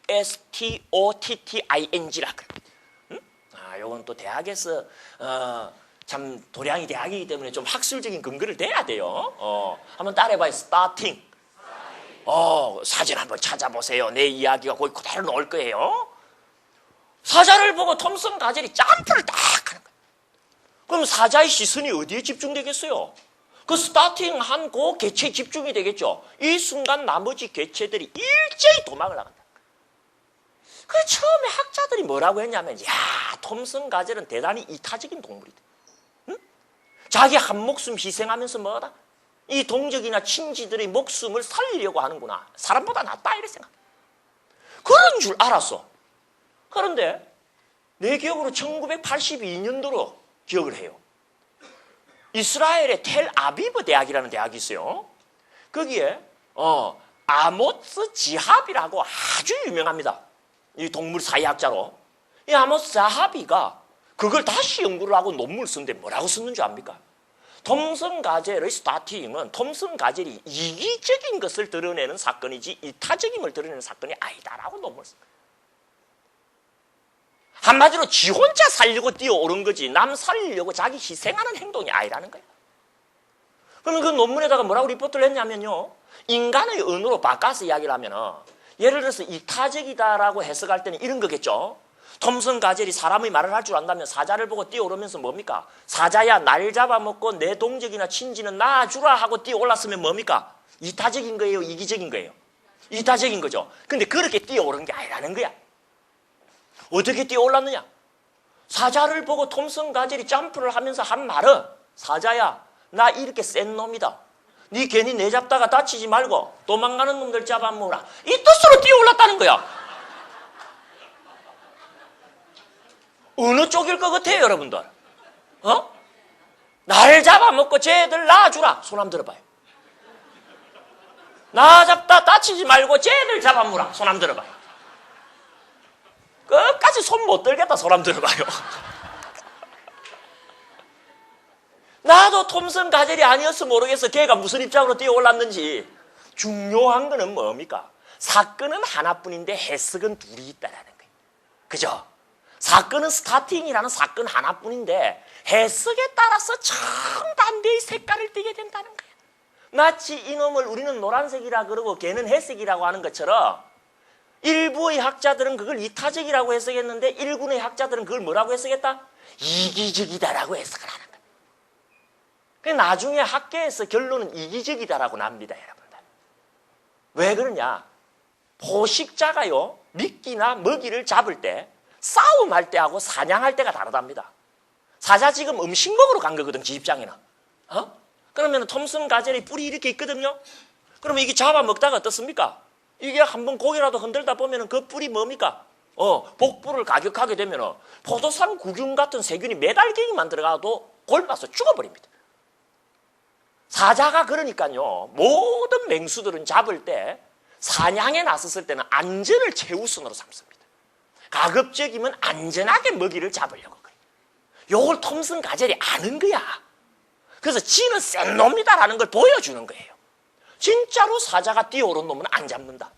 S-T-O-T-T-I-N-G라 그래. 응? 요건 또 대학에서 참 도량이 대학이기 때문에 좀 학술적인 근거를 대야 돼요. 한번 따라해봐요. 스타팅. 사진 한번 찾아보세요. 내 이야기가 거기 그대로 나올 거예요. 사자를 보고 톰슨 가젤이 점프를 딱 하는 거예요. 그럼 사자의 시선이 어디에 집중되겠어요? 그 스타팅한 그 개체에 집중이 되겠죠. 이 순간 나머지 개체들이 일제히 도망을 나간다. 그 처음에 학자들이 뭐라고 했냐면, 야, 톰슨 가젤은 대단히 이타적인 동물이다. 응? 자기 한 목숨 희생하면서 뭐다? 이 동족이나 친지들의 목숨을 살리려고 하는구나. 사람보다 낫다 이렇게 생각. 그런 줄 알았어. 그런데 내 기억으로 1982년도로 기억을 해요. 이스라엘의 텔아비브 대학이라는 대학이 있어요. 거기에 아모스 지합이라고 아주 유명합니다. 이 동물 사회학자로. 이 아모스 지합이가 그걸 다시 연구를 하고 논문을 쓰는데 뭐라고 썼는 줄 압니까? 톰슨 가젤의 스타팅은 톰슨 가젤이 이기적인 것을 드러내는 사건이지 이타적인 걸 드러내는 사건이 아니다라고 논문을 씁니다. 한마디로 지 혼자 살려고 뛰어오른 거지 남 살리려고 자기 희생하는 행동이 아니라는 거예요. 그러면 그 논문에다가 뭐라고 리포트를 했냐면요. 인간의 언어로 바꿔서 이야기를 하면 예를 들어서 이타적이다라고 해석할 때는 이런 거겠죠. 톰슨 가젤이 사람의 말을 할 줄 안다면 사자를 보고 뛰어오르면서 뭡니까? 사자야 날 잡아먹고 내 동족이나 친지는 놔주라 하고 뛰어올랐으면 뭡니까? 이타적인 거예요? 이기적인 거예요? 이타적인 거죠. 근데 그렇게 뛰어오른 게 아니라는 거야. 어떻게 뛰어올랐느냐? 사자를 보고 톰슨 가젤이 점프를 하면서 한 말은 사자야 나 이렇게 센 놈이다. 네 괜히 내 잡다가 다치지 말고 도망가는 놈들 잡아먹으라. 이 뜻으로 뛰어올랐다는 거야. 어느 쪽일 것 같아요 여러분들? 날 잡아먹고 쟤들 놔주라. 손 한번 들어봐요. 나 잡다 다치지 말고 쟤들 잡아먹으라. 손 한번 들어봐요. 끝까지 손 못 들겠다. 손 한번 들어봐요. 나도 톰슨 가젤이 아니었어 모르겠어. 걔가 무슨 입장으로 뛰어올랐는지. 중요한 거는 뭡니까? 사건은 하나뿐인데 해석은 둘이 있다라는 거예요. 그죠? 사건은 스타팅이라는 사건 하나뿐인데 해석에 따라서 정반대의 색깔을 띠게 된다는 거예요. 마치 이놈을 우리는 노란색이라 그러고 걔는 회색이라고 하는 것처럼 일부의 학자들은 그걸 이타적이라고 해석했는데 일군의 학자들은 그걸 뭐라고 해석했다? 이기적이다라고 해석을 하는 거예요. 그러니까 나중에 학계에서 결론은 이기적이다라고 납니다. 여러분들. 왜 그러냐? 포식자가요 미끼나 먹이를 잡을 때 싸움할 때하고 사냥할 때가 다르답니다. 사자 지금 음식 먹으러 간 거거든, 지 입장에는. 그러면 톰슨 가젤의 뿔이 이렇게 있거든요. 그러면 이게 잡아먹다가 어떻습니까? 이게 한번 고개라도 흔들다 보면 그 뿔이 뭡니까? 복부를 가격하게 되면 포도산 구균 같은 세균이 매달갱이만 들어가도 골마서 죽어버립니다. 사자가 그러니까요. 모든 맹수들은 잡을 때 사냥에 나섰을 때는 안전을 최우선으로 삼습니다. 가급적이면 안전하게 먹이를 잡으려고 그래요. 요걸 톰슨 가젤이 아는 거야. 그래서 지는 센 놈이다라는 걸 보여주는 거예요. 진짜로 사자가 뛰어오른 놈은 안 잡는다.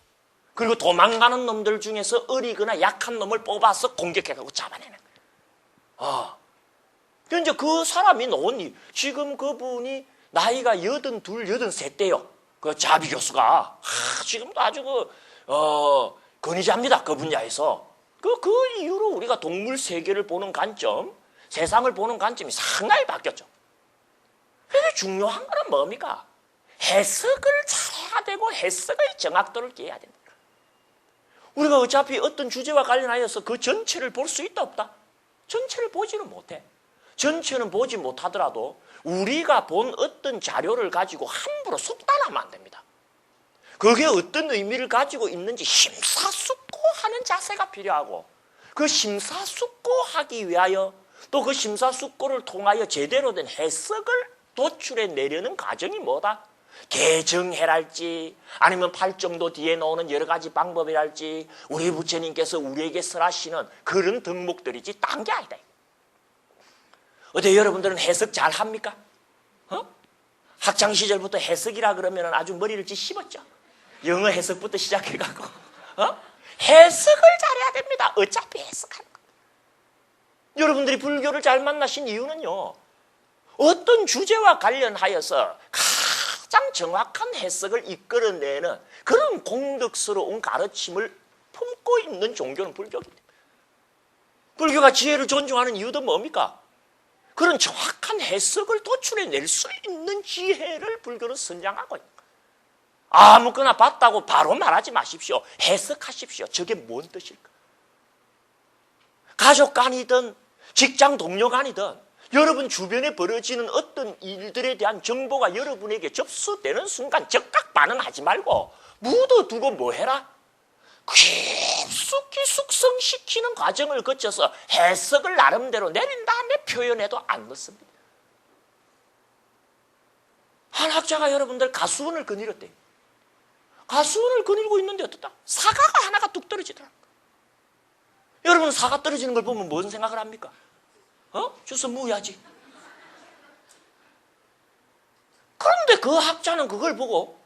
그리고 도망가는 놈들 중에서 어리거나 약한 놈을 뽑아서 공격해가지고 잡아내는 거예요. 그런데 그 사람이 지금 그분이 나이가 82, 83대요. 그 자비 교수가 지금도 아주 권위자입니다. 그 분야에서. 그 이후로 우리가 동물 세계를 보는 관점, 세상을 보는 관점이 상당히 바뀌었죠. 그게 중요한 거는 뭡니까? 해석을 잘해야 되고 해석의 정확도를 기해야 됩니다. 우리가 어차피 어떤 주제와 관련하여서 그 전체를 볼 수 있다 없다? 전체를 보지는 못해. 전체는 보지 못하더라도 우리가 본 어떤 자료를 가지고 함부로 속단하면 안 됩니다. 그게 어떤 의미를 가지고 있는지 심사숙고하는 자세가 필요하고, 그 심사숙고하기 위하여 또 그 심사숙고를 통하여 제대로 된 해석을 도출해 내려는 과정이 뭐다? 개정해랄지 아니면 8정도 뒤에 나오는 여러 가지 방법이랄지 우리 부처님께서 우리에게 설하시는 그런 덕목들이지 딴 게 아니다. 어때 여러분들은 해석 잘 합니까? 학창시절부터 해석이라 그러면 아주 머리를 씹었죠. 영어 해석부터 시작해가고 해석을 잘해야 됩니다. 어차피 해석하는 거. 여러분들이 불교를 잘 만나신 이유는요, 어떤 주제와 관련하여서 가장 정확한 해석을 이끌어내는 그런 공덕스러운 가르침을 품고 있는 종교는 불교입니다. 불교가 지혜를 존중하는 이유도 뭡니까? 그런 정확한 해석을 도출해낼 수 있는 지혜를 불교는 선양하고 있는 거예요. 아무거나 봤다고 바로 말하지 마십시오. 해석하십시오. 저게 뭔 뜻일까? 가족 간이든 직장 동료 간이든 여러분 주변에 벌어지는 어떤 일들에 대한 정보가 여러분에게 접수되는 순간 즉각 반응하지 말고 묻어두고 뭐 해라? 깊숙이 숙성시키는 과정을 거쳐서 해석을 나름대로 내린 다음에 표현해도 안 넣습니다. 한 학자가 여러분들 가수원을 거닐었대요. 가수원을 거닐고 있는데 어떻다? 사과가 하나가 뚝 떨어지더라. 여러분 사과 떨어지는 걸 보면 무슨 생각을 합니까? 주워 무야지. 그런데 그 학자는 그걸 보고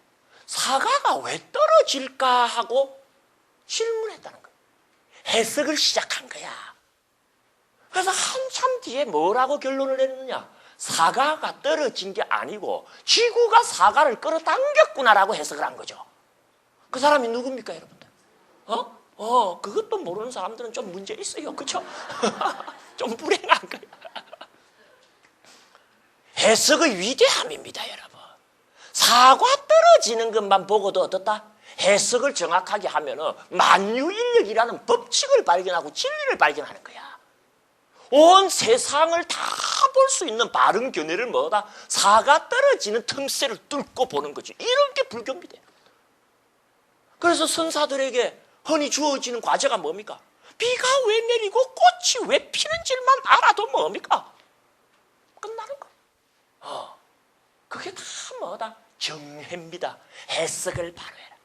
사과가 왜 떨어질까 하고 질문했다는 거예요. 해석을 시작한 거야. 그래서 한참 뒤에 뭐라고 결론을 내렸느냐? 사과가 떨어진 게 아니고 지구가 사과를 끌어당겼구나라고 해석을 한 거죠. 그 사람이 누굽니까, 여러분들? 그것도 모르는 사람들은 좀 문제 있어요. 그렇죠? 좀 불행한 거야. 해석의 위대함입니다, 여러분. 사과 떨어지는 것만 보고도 어떻다? 해석을 정확하게 하면은 만유인력이라는 법칙을 발견하고 진리를 발견하는 거야. 온 세상을 다 볼 수 있는 바른 견해를 뭐다? 사과 떨어지는 틈새를 뚫고 보는 거지. 이런 게 불교입니다. 그래서 선사들에게 흔히 주어지는 과제가 뭡니까? 비가 왜 내리고 꽃이 왜 피는지만 알아도 뭡니까? 끝나는 거예요. 그게 다 뭐다? 정해입니다. 해석을 바로 해라.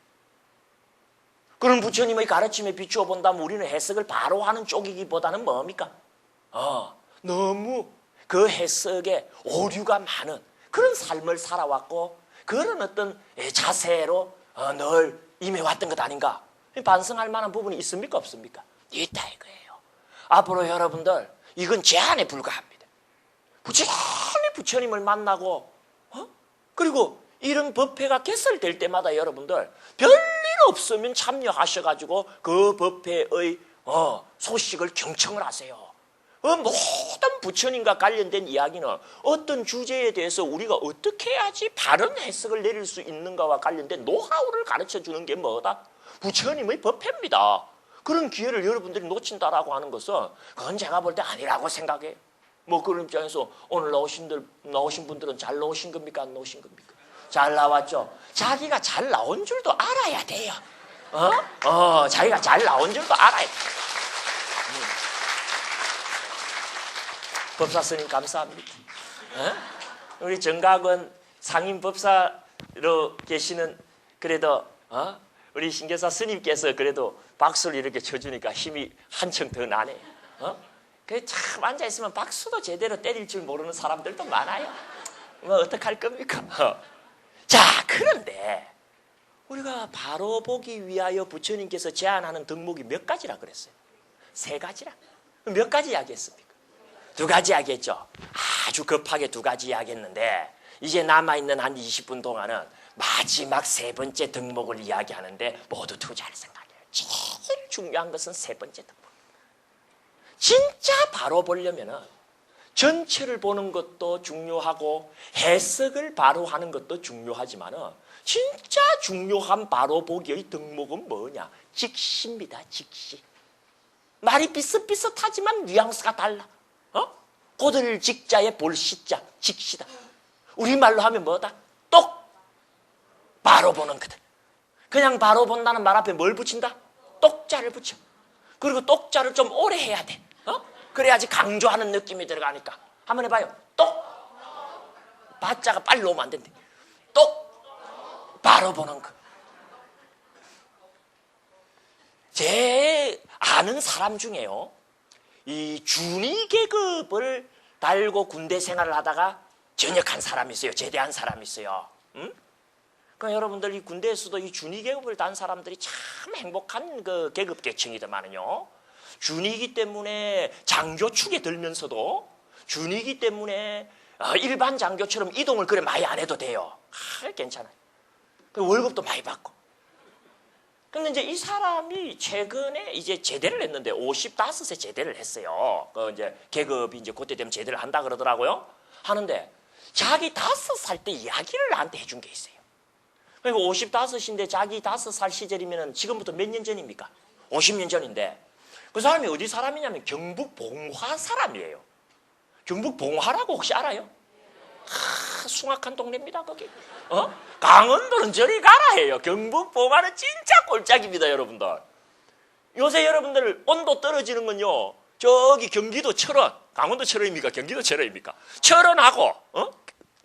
그런 부처님의 가르침에 비추어 본다면 우리는 해석을 바로 하는 쪽이기보다는 뭡니까? 너무 그 해석에 오류가 많은 그런 삶을 살아왔고 그런 어떤 자세로 늘 임해왔던 것 아닌가? 반성할 만한 부분이 있습니까? 없습니까? 있다 이거예요. 앞으로 여러분들 이건 제한에 불과합니다. 부지런히 부처님을 만나고 그리고 이런 법회가 개설될 때마다 여러분들 별일 없으면 참여하셔가지고 그 법회의 소식을 경청을 하세요. 모든 부처님과 관련된 이야기는 어떤 주제에 대해서 우리가 어떻게 해야지 바른 해석을 내릴 수 있는가와 관련된 노하우를 가르쳐주는 게 뭐다? 부처님의 법회입니다. 그런 기회를 여러분들이 놓친다라고 하는 것은 그건 제가 볼 때 아니라고 생각해요. 뭐 그런 입장에서 오늘 나오신 분들은 잘 나오신 겁니까? 안 나오신 겁니까? 잘 나왔죠? 자기가 잘 나온 줄도 알아야 돼요. 자기가 잘 나온 줄도 알아야 돼요. 법사 스님 감사합니다. 우리 정각원 상임법사로 계시는 그래도 우리 신교사 스님께서 그래도 박수를 이렇게 쳐주니까 힘이 한층 더 나네. 그래 참 앉아있으면 박수도 제대로 때릴 줄 모르는 사람들도 많아요. 뭐 어떡할 겁니까? 자, 그런데 우리가 바로 보기 위하여 부처님께서 제안하는 덕목이 몇 가지라 그랬어요? 3가지라. 몇 가지 이야기했습니까? 2가지 이야기했죠. 아주 급하게 2가지 이야기했는데 이제 남아있는 한 20분 동안은 마지막 세 번째 덕목을 이야기하는데 모두 투자할 생각이에요. 제일 중요한 것은 세 번째 덕목. 진짜 바로 보려면은 전체를 보는 것도 중요하고 해석을 바로 하는 것도 중요하지만은 진짜 중요한 바로 보기의 덕목은 뭐냐? 직시입니다. 직시. 말이 비슷비슷하지만 뉘앙스가 달라. 고들 직자에 볼 시자, 직시다. 우리말로 하면 뭐다? 똑! 바로 보는 거다. 그냥 바로 본다는 말 앞에 뭘 붙인다? 똑자를 붙여. 그리고 똑자를 좀 오래 해야 돼. 그래야지 강조하는 느낌이 들어가니까. 한번 해봐요. 똑! 바자가 빨리 오면 안 된대. 똑! 바로 보는 거. 제 아는 사람 중에요. 이 준위 계급을 달고 군대 생활을 하다가 전역한 사람이 있어요. 제대한 사람이 있어요. 그러니까 여러분들 이 군대에서도 이 준위 계급을 단 사람들이 참 행복한 그 계급 계층이더만요. 준위이기 때문에 장교축에 들면서도 준위이기 때문에 일반 장교처럼 이동을 그래 많이 안 해도 돼요. 괜찮아요. 월급도 많이 받고. 근데 이제 이 사람이 최근에 이제 제대를 했는데 55세 제대를 했어요. 그 이제 계급이 이제 그때 되면 제대를 한다 그러더라고요. 하는데 자기 5살 때 이야기를 나한테 해준 게 있어요. 그러니까 55인데 자기 5살 시절이면 지금부터 몇 년 전입니까? 50년 전인데 그 사람이 어디 사람이냐면 경북 봉화 사람이에요. 경북 봉화라고 혹시 알아요? 숭악한 동네입니다 거기. 강원도는 저리 가라 해요. 경북 봉화는 진짜 꼴짝입니다 여러분들. 요새 여러분들 온도 떨어지는 건요 저기 경기도 철원, 강원도 철원입니까? 경기도 철원입니까? 철원하고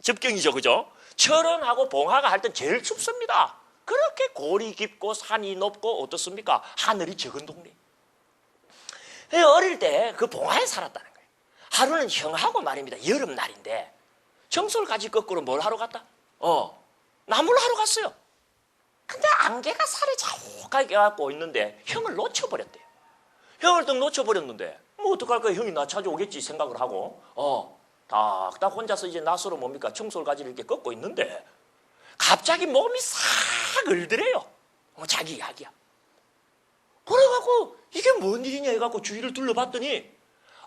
접경이죠 그죠? 철원하고 봉화가 할 땐 제일 춥습니다. 그렇게 골이 깊고 산이 높고 어떻습니까? 하늘이 적은 동네. 어릴 때 그 봉화에 살았다는 거예요. 하루는 형하고 말입니다. 여름날인데 정솔까지 거꾸로 뭘 하러 갔다? 나무를 하러 갔어요. 근데 안개가 살에 자욱하게 껴갖고 있는데 형을 놓쳐버렸대요. 형을 딱 놓쳐버렸는데 뭐 어떡할까요? 형이 나 찾아오겠지 생각을 하고 딱딱 혼자서 이제 낫으로 뭡니까? 청솔가지를 이렇게 꺾고 있는데 갑자기 몸이 싹 얼더래요. 자기 이야기야. 그래갖고 이게 뭔 일이냐 해갖고 주위를 둘러봤더니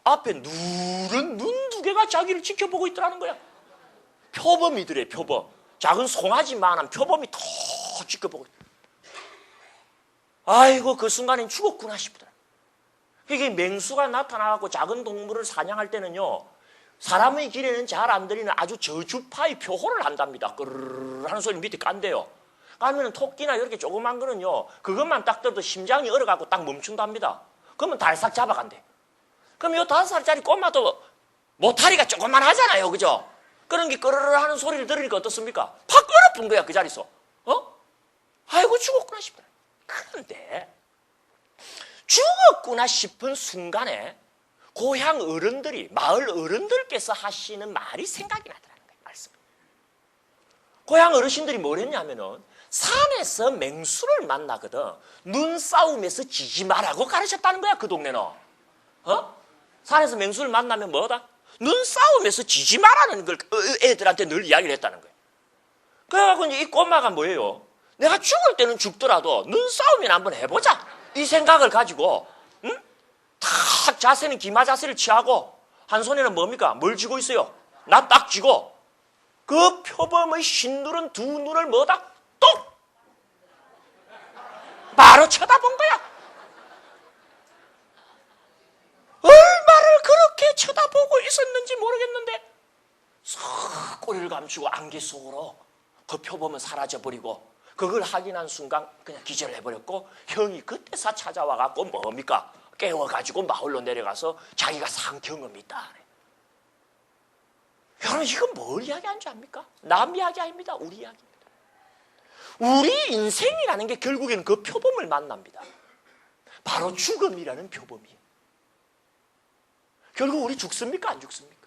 앞에 누른 눈 두 개가 자기를 지켜보고 있더라는 거야. 표범이더래 표범. 작은 송아지만한 표범이 더 지켜보고 있더라. 아이고 그 순간엔 죽었구나 싶더라. 이게 맹수가 나타나갖고 작은 동물을 사냥할 때는요 사람의 길에는 잘 안 들리는 아주 저주파의 표호를 한답니다. ቅ르르 하는 소리 밑에 깐대요. 까면은 토끼나 이렇게 조그만 거는요 그것만 딱 들어도 심장이 얼어갖고 딱 멈춘답니다. 그러면 달싹 잡아간대. 그럼 요 5살짜리 꼬마도 모타리가 조그만 하잖아요 그죠? 그런 게 ቅ르르 하는 소리를 들으니까 어떻습니까? 팍 얼어붙은 거야 그 자리에서. 아이고 죽었구나 싶어요. 그런데 죽었구나 싶은 순간에 고향 어른들이 마을 어른들께서 하시는 말이 생각이 나더라는 거예요. 말씀. 고향 어르신들이 뭘 했냐면은 산에서 맹수를 만나거든 눈싸움에서 지지 말라고 가르쳤다는 거야 그 동네는. 산에서 맹수를 만나면 뭐다? 눈싸움에서 지지 말라는 걸 애들한테 늘 이야기를 했다는 거예요. 그래갖고 이제 이 꼬마가 뭐예요? 내가 죽을 때는 죽더라도 눈싸움이나 한번 해보자 이 생각을 가지고 탁 자세는 기마 자세를 취하고 한 손에는 뭡니까? 뭘 쥐고 있어요? 나 딱 쥐고 그 표범의 흰눈은 두 눈을 뭐다? 똑! 바로 쳐다본 거야. 얼마를 그렇게 쳐다보고 있었는지 모르겠는데 싹 꼬리를 감추고 안개 속으로 그 표범은 사라져버리고 그걸 확인한 순간 그냥 기절을 해버렸고 형이 그때서 찾아와갖고 뭡니까? 깨워가지고 마을로 내려가서 자기가 산 경험이 있다. 여러분 이건 뭘 이야기하는 줄 압니까? 남 이야기 아닙니다. 우리 이야기입니다. 우리 인생이라는 게 결국에는 그 표범을 만납니다. 바로 죽음이라는 표범이에요. 결국 우리 죽습니까? 안 죽습니까?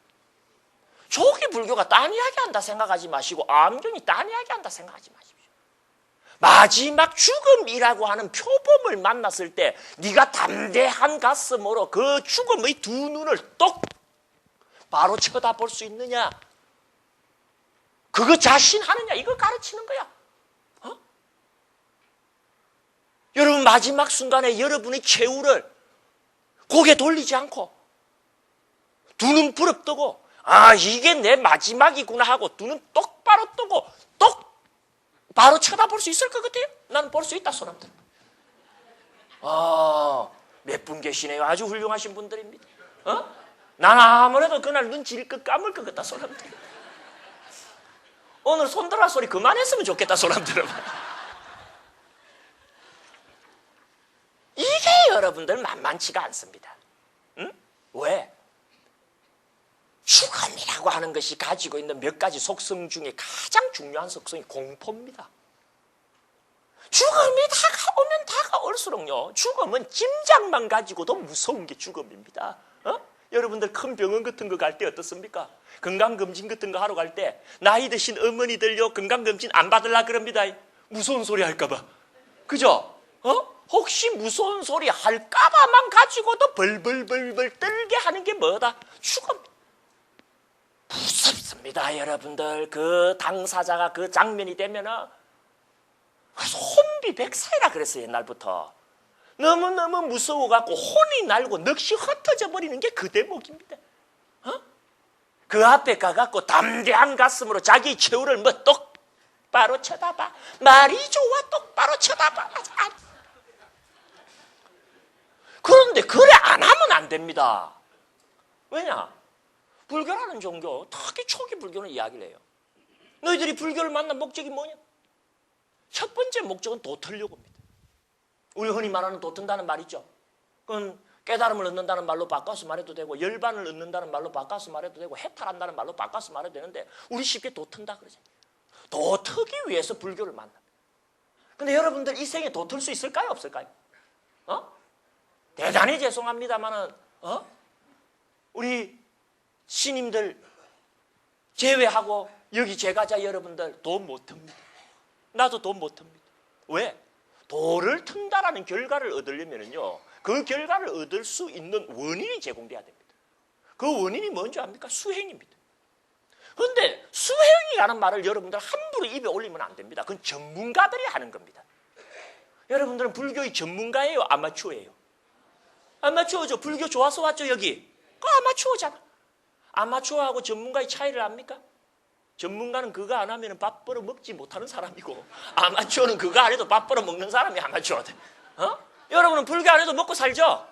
조기 불교가 딴 이야기한다 생각하지 마시고 암경이 딴 이야기한다 생각하지 마십시오. 마지막 죽음이라고 하는 표범을 만났을 때 네가 담대한 가슴으로 그 죽음의 두 눈을 똑 바로 쳐다볼 수 있느냐? 그거 자신하느냐? 이거 가르치는 거야. 여러분 마지막 순간에 여러분의 최후를 고개 돌리지 않고 두 눈 부릅뜨고 아 이게 내 마지막이구나 하고 두 눈 똑바로 뜨고 똑바로 쳐다볼 수 있을 것 같아요? 나는 볼 수 있다 손 한번 들어. 몇 분 계시네요. 아주 훌륭하신 분들입니다. 난 아무래도 그날 눈 질끈 감을 것 같다 손 한번 들어. 오늘 손 들어 소리 그만했으면 좋겠다 손 한번 들어봐. 이게 여러분들 만만치가 않습니다. 응? 왜? 죽음이라고 하는 것이 가지고 있는 몇 가지 속성 중에 가장 중요한 속성이 공포입니다. 죽음이 다가오면 다가올수록요, 죽음은 짐작만 가지고도 무서운 게 죽음입니다. 여러분들 큰 병원 같은 거 갈 때 어떻습니까? 건강검진 같은 거 하러 갈 때 나이 드신 어머니들요 건강검진 안 받으려고 그럽니다. 무서운 소리 할까봐. 그죠? 혹시 무서운 소리 할까봐만 가지고도 벌벌벌벌 떨게 하는 게 뭐다? 죽음. 무섭습니다, 여러분들. 그 당사자가 그 장면이 되면은 그래서 혼비백산이라 그랬어요, 옛날부터. 너무너무 무서워갖고 혼이 날고 넋이 흩어져 버리는 게 그 대목입니다. 그 앞에 가갖고 담대한 가슴으로 자기 최후를 뭐 똑바로 쳐다봐. 말이 좋아, 똑바로 쳐다봐. 그런데 그래 안 하면 안 됩니다. 왜냐? 불교라는 종교, 특히 초기 불교는 이야기를 해요. 너희들이 불교를 만난 목적이 뭐냐? 첫 번째 목적은 도틀려고 합니다. 우리 흔히 말하는 도튼다는 말 있죠. 그건 깨달음을 얻는다는 말로 바꿔서 말해도 되고 열반을 얻는다는 말로 바꿔서 말해도 되고 해탈한다는 말로 바꿔서 말해도 되는데 우리 쉽게 도튼다 그러잖아요. 도트기 위해서 불교를 만나. 근데 여러분들 이 생에 도틀 수 있을까요? 없을까요? 대단히 죄송합니다만은 우리 신임들 제외하고 여기 제가자 여러분들 돈 못 틉니다. 나도 돈 못 틉니다. 왜? 도를 튼다라는 결과를 얻으려면요, 그 결과를 얻을 수 있는 원인이 제공돼야 됩니다. 그 원인이 뭔지 압니까? 수행입니다. 그런데 수행이라는 말을 여러분들 함부로 입에 올리면 안 됩니다. 그건 전문가들이 하는 겁니다. 여러분들은 불교의 전문가예요? 아마추어예요? 아마추어죠. 불교 좋아서 왔죠 여기. 그 아마추어잖아. 아마추어하고 전문가의 차이를 압니까? 전문가는 그거 안 하면 밥 벌어 먹지 못하는 사람이고 아마추어는 그거 안 해도 밥 벌어 먹는 사람이 아마추어다. 여러분은 불교 안 해도 먹고 살죠?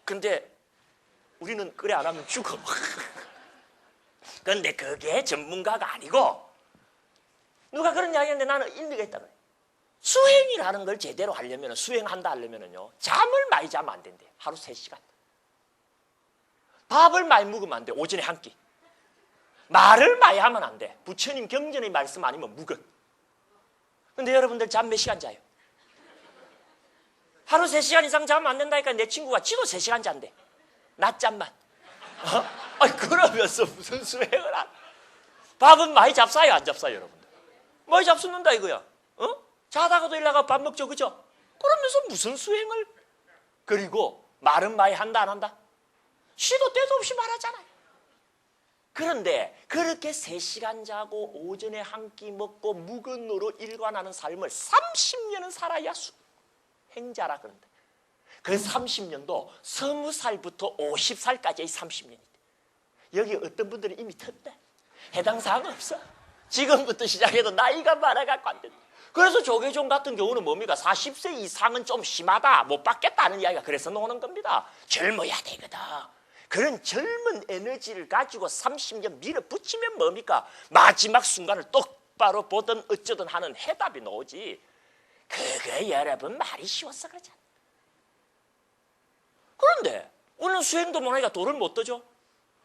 근데 우리는 그래 안 하면 죽어. 그런데 그게 전문가가 아니고 누가 그런 이야기 했는데 나는 일리가 있다 그래. 수행이라는 걸 제대로 하려면 수행한다 하려면요 잠을 많이 자면 안 된대. 하루 3시간. 밥을 많이 먹으면 안 돼. 오전에 한 끼. 말을 많이 하면 안 돼. 부처님 경전의 말씀 아니면 묵은. 근데 여러분들 잠 몇 시간 자요? 하루 3시간 이상 자면 안 된다니까. 내 친구가 지도 3시간 잔대. 낮잠만. 그러면서 무슨 수행을 안. 밥은 많이 잡사요, 안 잡사요, 여러분들? 많이 잡수는다 이거야. 자다가도 일어나가 밥 먹죠, 그죠? 그러면서 무슨 수행을. 그리고 말은 많이 한다, 안 한다? 시도 때도 없이 말하잖아요. 그런데 그렇게 3시간 자고 오전에 한 끼 먹고 무근으로 일관하는 삶을 30년은 살아야 행자라 그런다. 그 30년도 20살부터 50살까지의 30년이다. 여기 어떤 분들은 이미 텄다. 해당 사항 없어. 지금부터 시작해도 나이가 많아갖고 안 된다. 그래서 조계종 같은 경우는 뭡니까? 40세 이상은 좀 심하다. 못 받겠다는 이야기가 그래서 나오는 겁니다. 젊어야 되거든. 그런 젊은 에너지를 가지고 30년 밀어붙이면 뭡니까? 마지막 순간을 똑바로 보든 어쩌든 하는 해답이 나오지. 그게 여러분 말이 쉬웠어 그러잖아. 그런데 우리는 수행도 못하니까 도를 못 떠죠.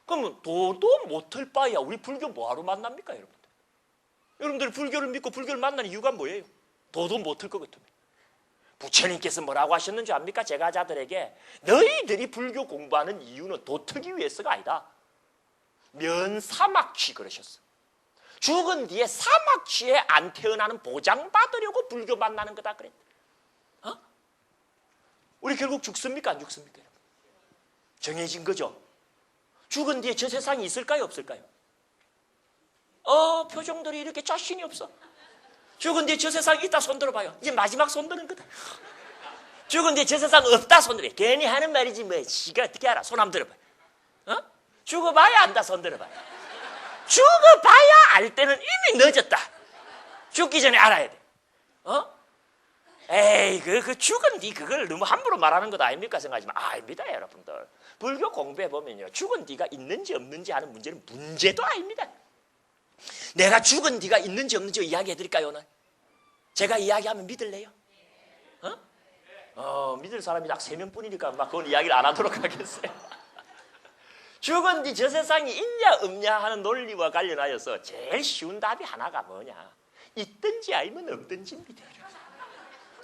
그러면 도도 못할 바야 우리 불교 뭐하러 만납니까 여러분들? 여러분들 불교를 믿고 불교를 만나는 이유가 뭐예요? 도도 못할 것 같으면. 부처님께서 뭐라고 하셨는지 압니까? 제가자들에게 너희들이 불교 공부하는 이유는 도트기 위해서가 아니다. 면사막취 그러셨어. 죽은 뒤에 사막취에 안 태어나는 보장받으려고 불교 만나는 거다 그랬다. 우리 결국 죽습니까? 안 죽습니까? 정해진 거죠. 죽은 뒤에 저 세상이 있을까요? 없을까요? 표정들이 이렇게 자신이 없어. 죽은 뒤에 저 세상이 있다 손 들어봐요. 이제 마지막 손 드는 거다. 죽은 뒤 저 세상 없다 손들어. 괜히 하는 말이지 뭐 지가 어떻게 알아. 손 한번 들어봐. 어? 죽어봐야 안다. 손 들어봐. 죽어봐야 알 때는 이미 늦었다. 죽기 전에 알아야 돼. 어? 에이 그 죽은 뒤 그걸 너무 함부로 말하는 것 아닙니까 생각하지만 아닙니다 여러분들. 불교 공부해 보면요 죽은 뒤가 있는지 없는지 하는 문제는 문제도 아닙니다. 내가 죽은 뒤가 있는지 없는지 이야기해 드릴까요 오늘? 제가 이야기하면 믿을래요? 믿을 사람이 딱 3명뿐이니까 막 그건 이야기를 안 하도록 하겠어요. 죽은 뒤 저 세상이 있냐 없냐 하는 논리와 관련하여서 제일 쉬운 답이 하나가 뭐냐? 있든지 아니면 없든지입니다.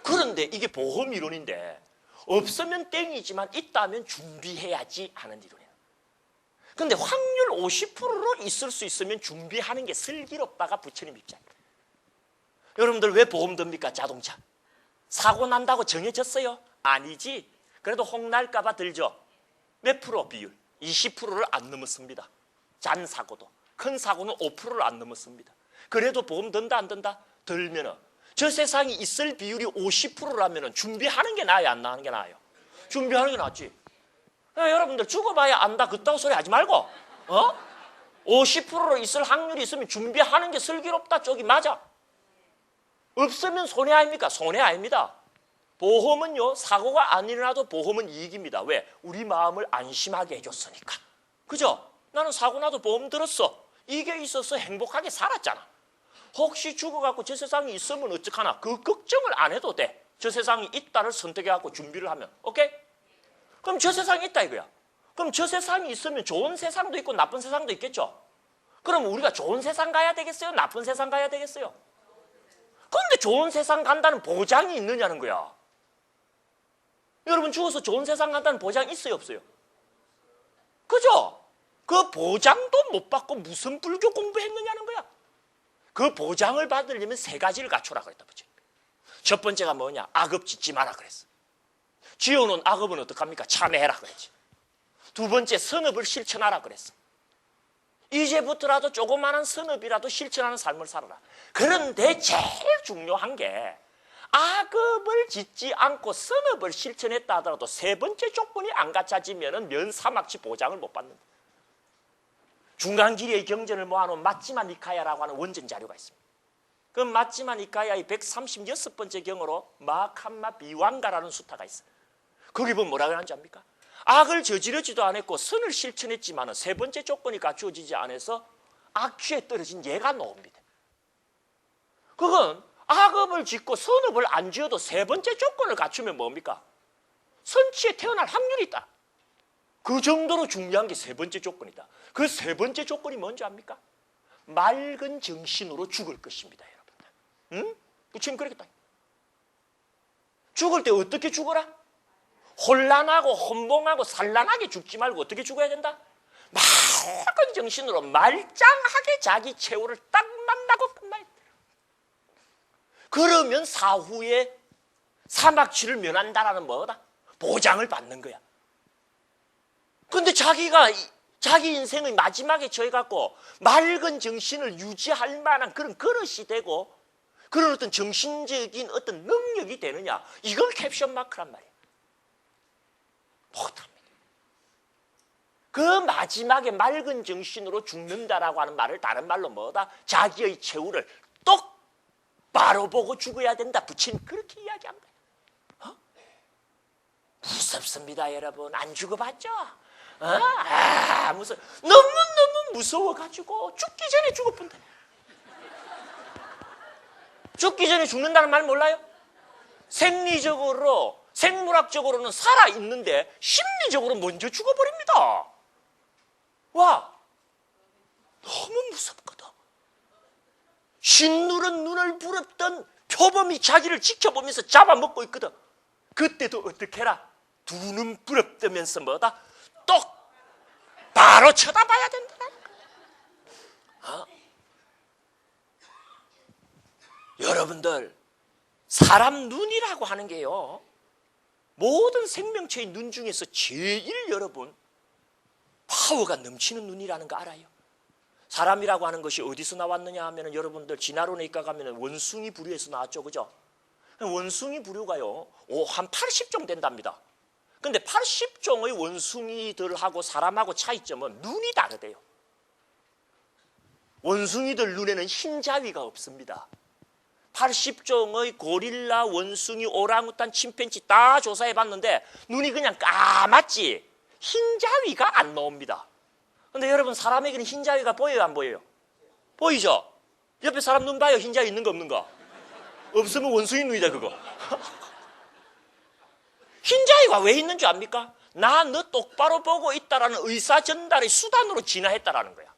그런데 이게 보험 이론인데 없으면 땡이지만 있다면 준비해야지 하는 이론이에요. 그런데 확률 50%로 있을 수 있으면 준비하는 게 슬기롭다가 부처님 입장입니다. 여러분들 왜 보험 듭니까? 자동차. 사고 난다고 정해졌어요? 아니지. 그래도 혹 날까 봐 들죠. 몇 프로 비율? 20%를 안 넘었습니다. 잔 사고도. 큰 사고는 5%를 안 넘었습니다. 그래도 보험 든다 안 든다? 들면은 저 세상이 있을 비율이 50%라면 준비하는 게 나아요? 안 나는 게 나아요? 준비하는 게 낫지. 여러분들 죽어봐야 안다 그따구 소리 하지 말고 50%로 있을 확률이 있으면 준비하는 게 슬기롭다 쪽이 맞아. 없으면 손해 아닙니까? 손해 아닙니다. 보험은요 사고가 안 일어나도 보험은 이익입니다. 왜? 우리 마음을 안심하게 해줬으니까. 그죠? 나는 사고 나도 보험 들었어. 이게 있어서 행복하게 살았잖아. 혹시 죽어갖고 저 세상에 있으면 어떡하나 그 걱정을 안 해도 돼. 저 세상이 있다를 선택해갖고 준비를 하면 오케이? 그럼 저 세상이 있다 이거야. 그럼 저 세상이 있으면 좋은 세상도 있고 나쁜 세상도 있겠죠. 그럼 우리가 좋은 세상 가야 되겠어요? 나쁜 세상 가야 되겠어요? 그런데 좋은 세상 간다는 보장이 있느냐는 거야. 여러분 죽어서 좋은 세상 간다는 보장 있어요 없어요? 그죠? 그 보장도 못 받고 무슨 불교 공부했느냐는 거야. 그 보장을 받으려면 3가지를 갖춰라 그랬다. 첫 번째가 뭐냐? 악업 짓지 마라 그랬어. 지어놓은 악업은 어떡합니까? 참회해라 그랬지. 두 번째 선업을 실천하라 그랬어. 이제부터라도 조그마한 선업이라도 실천하는 삶을 살아라. 그런데 제일 중요한 게 악업을 짓지 않고 선업을 실천했다 하더라도 3번째 조건이 안 갖춰지면 면사막치 보장을 못 받는다. 중간길의 경전을 모아놓은 마찌마 니카야라고 하는 원전 자료가 있습니다. 그 마찌마 니카야의 136번째 경으로 마캄마 비왕가라는 수타가 있어요. 거기 보면 뭐라고 하는지 압니까? 악을 저지르지도 않았고 선을 실천했지만 3번째 조건이 갖추어지지 않아서 악취에 떨어진 예가 나옵니다. 그건 악업을 짓고 선업을 안 지어도 3번째 조건을 갖추면 뭡니까? 선치에 태어날 확률이 있다. 그 정도로 중요한 게 3번째 조건이다. 그 3번째 조건이 뭔지 압니까? 맑은 정신으로 죽을 것입니다, 여러분들. 응? 지금 그렇겠다. 죽을 때 어떻게 죽어라? 혼란하고 혼봉하고 산란하게 죽지 말고 어떻게 죽어야 된다? 맑은 정신으로 말짱하게 자기 최후를 딱 만나고 끝나야 돼. 그러면 사후에 사막취를 면한다라는 뭐다? 보장을 받는 거야. 근데 자기가 자기 인생의 마지막에 처해갖고 맑은 정신을 유지할 만한 그런 그릇이 되고 그런 어떤 정신적인 어떤 능력이 되느냐? 이걸 캡션 마크란 말이야. 못합니다. 그 마지막에 맑은 정신으로 죽는다라고 하는 말을 다른 말로 뭐다? 자기의 최후를 똑바로 보고 죽어야 된다. 부처님 그렇게 이야기합니다. 무섭습니다, 여러분. 안 죽어봤죠? 너무너무 무서워가지고 죽기 전에 죽어본다. 죽기 전에 죽는다는 말 몰라요? 생리적으로, 생물학적으로는 살아있는데 심리적으로 먼저 죽어버립니다. 와, 너무 무섭거든. 신누른 눈을 부릅던 표범이 자기를 지켜보면서 잡아먹고 있거든. 그때도 어떻게 해라? 두 눈 부릅뜨면서 뭐다? 바로 쳐다봐야 된다. 여러분들, 사람 눈이라고 하는 게요, 모든 생명체의 눈 중에서 제일 여러분 파워가 넘치는 눈이라는 거 알아요? 사람이라고 하는 것이 어디서 나왔느냐 하면 여러분들 진화론에 가면 원숭이 부류에서 나왔죠, 그죠? 원숭이 부류가요, 한 80종 된답니다. 근데 80종의 원숭이들하고 사람하고 차이점은 눈이 다르대요. 원숭이들 눈에는 흰자위가 없습니다. 80종의 고릴라, 원숭이, 오랑우탄, 침팬지 다 조사해 봤는데 눈이 그냥 까맣지 흰자위가 안 나옵니다. 근데 여러분, 사람에게는 흰자위가 보여요, 안 보여요? 보이죠? 옆에 사람 눈 봐요. 흰자위 있는 거 없는 거? 없으면 원숭이 눈이다 그거. 흰자위가 왜 있는 줄 압니까? 나 너 똑바로 보고 있다라는 의사 전달의 수단으로 진화했다라는 거야.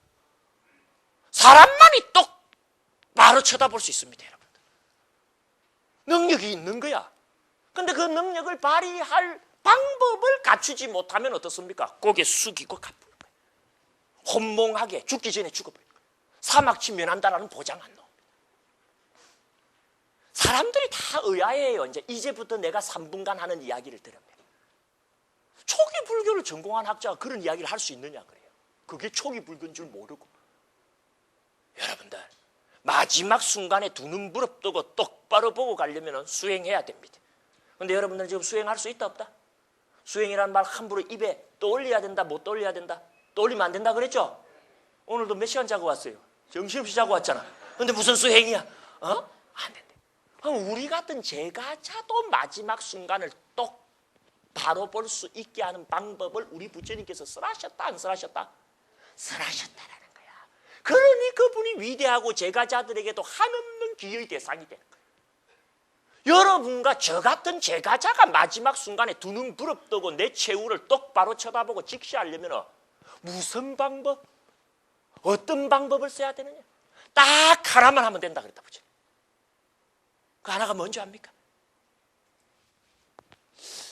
사람만이 똑바로 쳐다볼 수 있습니다, 여러분. 능력이 있는 거야. 근데 그 능력을 발휘할 방법을 갖추지 못하면 어떻습니까? 고개 숙이고 갚는 거야. 혼몽하게 죽기 전에 죽어버려. 사막치 면한다라는 보장 안 나옵니다. 사람들이 다 의아해요. 이제부터 내가 3분간 하는 이야기를 들으면. 초기 불교를 전공한 학자가 그런 이야기를 할 수 있느냐 그래요. 그게 초기 불교인 줄 모르고. 여러분들, 마지막 순간에 두 눈 부릅뜨고 똑바로 보고 가려면 수행해야 됩니다. 그런데 여러분들 지금 수행할 수 있다 없다? 수행이라는 말 함부로 입에 떠올려야 된다, 못 떠올려야 된다? 떠올리면 안 된다 그랬죠? 오늘도 몇 시간 자고 왔어요? 정신없이 자고 왔잖아. 근데 무슨 수행이야? 안 된대. 그럼 우리 같은 제가자도 마지막 순간을 똑바로 볼 수 있게 하는 방법을 우리 부처님께서 쓰라셨다, 안 쓰라셨다? 쓰라셨다라는 거야. 그러니 그분이 위대하고 제가자들에게도 한없는 기여의 대상이 되는 거예요. 여러분과 저 같은 제가자가 마지막 순간에 두 눈 부릅뜨고 내 최후를 똑바로 쳐다보고 직시하려면 무슨 방법? 어떤 방법을 써야 되느냐? 딱 하나만 하면 된다 그랬다 보죠. 그 하나가 뭔지 압니까?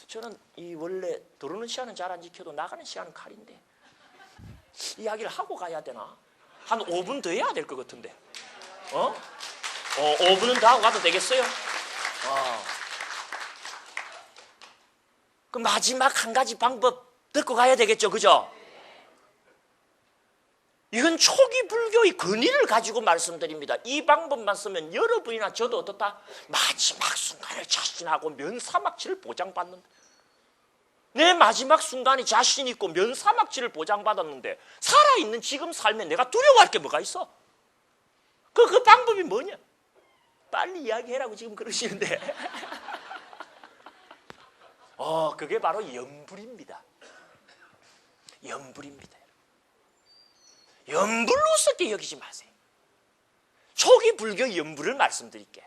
저는 원래 들어오는 시간은 잘 안 지켜도 나가는 시간은 칼인데 이야기를 하고 가야 되나? 한 5분 더 해야 될 것 같은데. 5분은 더 하고 가도 되겠어요? 그 마지막 한 가지 방법 듣고 가야 되겠죠, 그죠? 이건 초기 불교의 근위를 가지고 말씀드립니다. 이 방법만 쓰면 여러분이나 저도 어떻다? 마지막 순간을 자신하고 면사막치를 보장받는다. 내 마지막 순간에 자신 있고 면사막치를 보장받았는데 살아있는 지금 삶에 내가 두려워할 게 뭐가 있어? 그 방법이 뭐냐? 빨리 이야기해라고 지금 그러시는데 그게 바로 염불입니다. 염불입니다. 염불로 우습게 여기지 마세요. 초기 불교 염불을 말씀드릴게.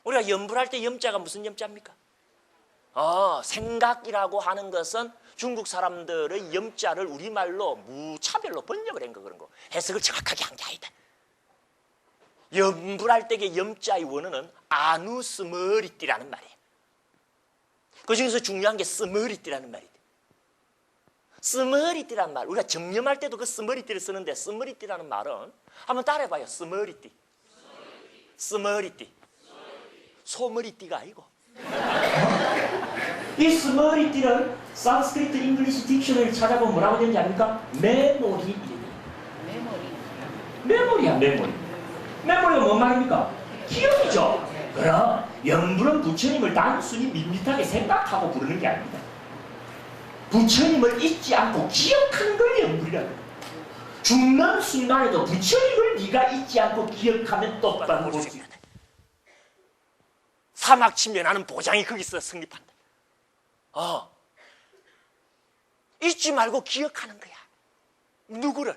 우리가 염불할 때 염자가 무슨 염자입니까? 생각이라고 하는 것은 중국 사람들의 염자를 우리말로 무차별로 번역을 한 거, 그런 거. 해석을 정확하게 한 게 아니다. 염불할 때의 염자의 원어는 아누스머리띠라는 말이에요. 그 중에서 중요한 게 스머리띠라는 말이에요. 스머리띠라는 말, 우리가 정념할 때도 그 스머리띠를 쓰는데, 스머리띠라는 말은 한번 따라해봐요. 스머리띠. 스머리띠. 소머리띠가 아니고. 이 스머리띠를 산스크리트 잉글리시 딕셔너리 찾아보면 뭐라고 되는지 압니까? 메모리. 메모리야, 메모리. 메모리가 뭔 말입니까? 기억이죠. 그럼 염불은 부처님을 단순히 밋밋하게 생각하고 부르는 게 아닙니다. 부처님을 잊지 않고 기억하는 걸 염불이라고 해요. 죽는 순간에도 부처님을 네가 잊지 않고 기억하면 똑바로 볼 수 있다. 사막치면하는 보장이 거기서 성립한다. 잊지 말고 기억하는 거야. 누구를?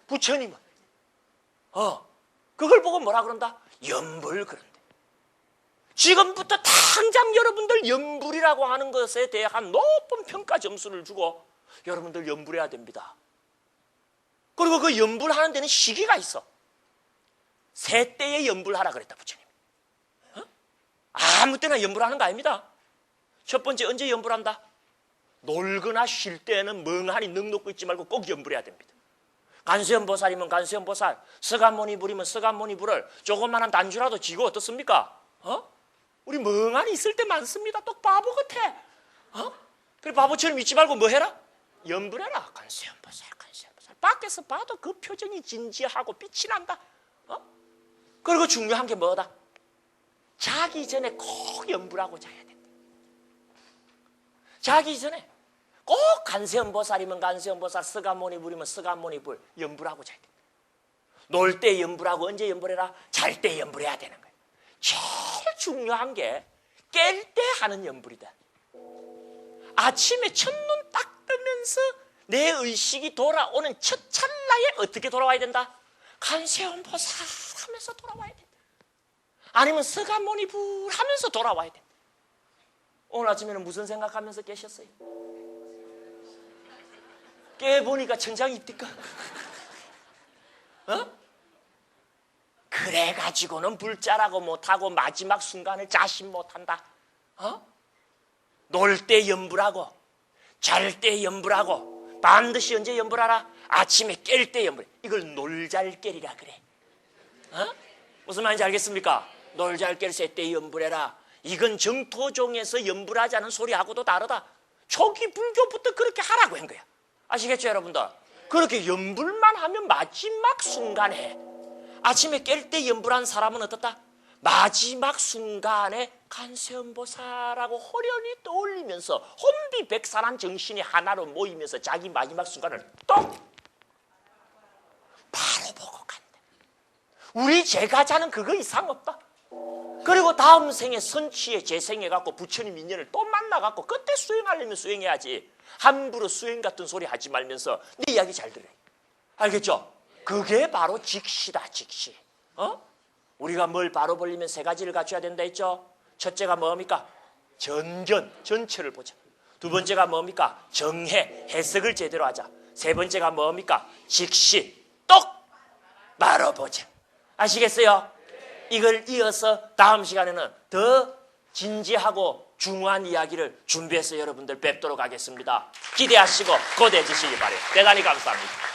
부처님을. 그걸 보고 뭐라 그런다? 염불 그런데. 지금부터 당장 여러분들 염불이라고 하는 것에 대한 높은 평가 점수를 주고 여러분들 염불해야 됩니다. 그리고 그 염불하는 데는 시기가 있어. 세 때에 염불하라 그랬다 부처님. 아무 때나 염불하는 거 아닙니다. 첫 번째, 언제 염불한다? 놀거나 쉴 때는 멍하니 넋놓고 있지 말고 꼭 염불해야 됩니다. 간세음보살이면 간세음보살, 서간모니 불이면 서간모니 불을 조그만한 단주라도 지고 어떻습니까? 우리 멍하니 있을 때 많습니다. 또 바보 같아. 그래 바보처럼 있지 말고 뭐 해라? 염불해라. 간세음보살, 간세음보살. 밖에서 봐도 그 표정이 진지하고 빛이 난다. 그리고 중요한 게 뭐다? 자기 전에 꼭 염불 하고 자야 된다. 자기 전에 꼭 간세음보살이면 간세음보살, 스가모니불이면 스가모니불 염불하고 자야 된다. 놀 때 염불하고 언제 염불해라? 잘 때 염불해야 되는 거예요. 제일 중요한 게 깰 때 하는 염불이다. 아침에 첫눈 딱 뜨면서 내 의식이 돌아오는 첫 찰나에 어떻게 돌아와야 된다? 간세음보살 하면서 돌아와야 된다. 아니면 스가모니불 하면서 돌아와야 된다. 오늘 아침에는 무슨 생각하면서 깨셨어요? 깨보니까 천장이 있니까 그래가지고는 불자라고 못하고 마지막 순간을 자신 못한다. 놀 때 염불하고 잘 때 염불하고 반드시 언제 염불하라? 아침에 깰 때 염불해. 이걸 놀잘깰이라 그래. 무슨 말인지 알겠습니까? 놀잘깰 때 염불해라. 이건 정토종에서 염불하자는 소리하고도 다르다. 초기 불교부터 그렇게 하라고 한 거야. 아시겠죠, 여러분들? 그렇게 염불만 하면 마지막 순간에 아침에 깰 때 염불한 사람은 어떻다? 마지막 순간에 간세음보살하고 호련히 떠올리면서 혼비백산한 정신이 하나로 모이면서 자기 마지막 순간을 똑 바로 보고 간다. 우리 제가자는 그거 이상 없다. 그리고 다음 생에 선취에 재생해갖고 부처님 인연을 또 만나갖고 그때 수행하려면 수행해야지. 함부로 수행 같은 소리 하지 말면서 네 이야기 잘 들어. 알겠죠? 그게 바로 직시다, 직시. 우리가 뭘 바로 벌리면 세 가지를 갖춰야 된다 했죠? 첫째가 뭡니까? 전견, 전체를 보자. 두 번째가 뭡니까? 정해, 해석을 제대로 하자. 세 번째가 뭡니까? 직시, 똑 바로 보자. 아시겠어요? 이걸 이어서 다음 시간에는 더 진지하고 중요한 이야기를 준비해서 여러분들 뵙도록 하겠습니다. 기대하시고 고대해 주시기 바랍니다. 대단히 감사합니다.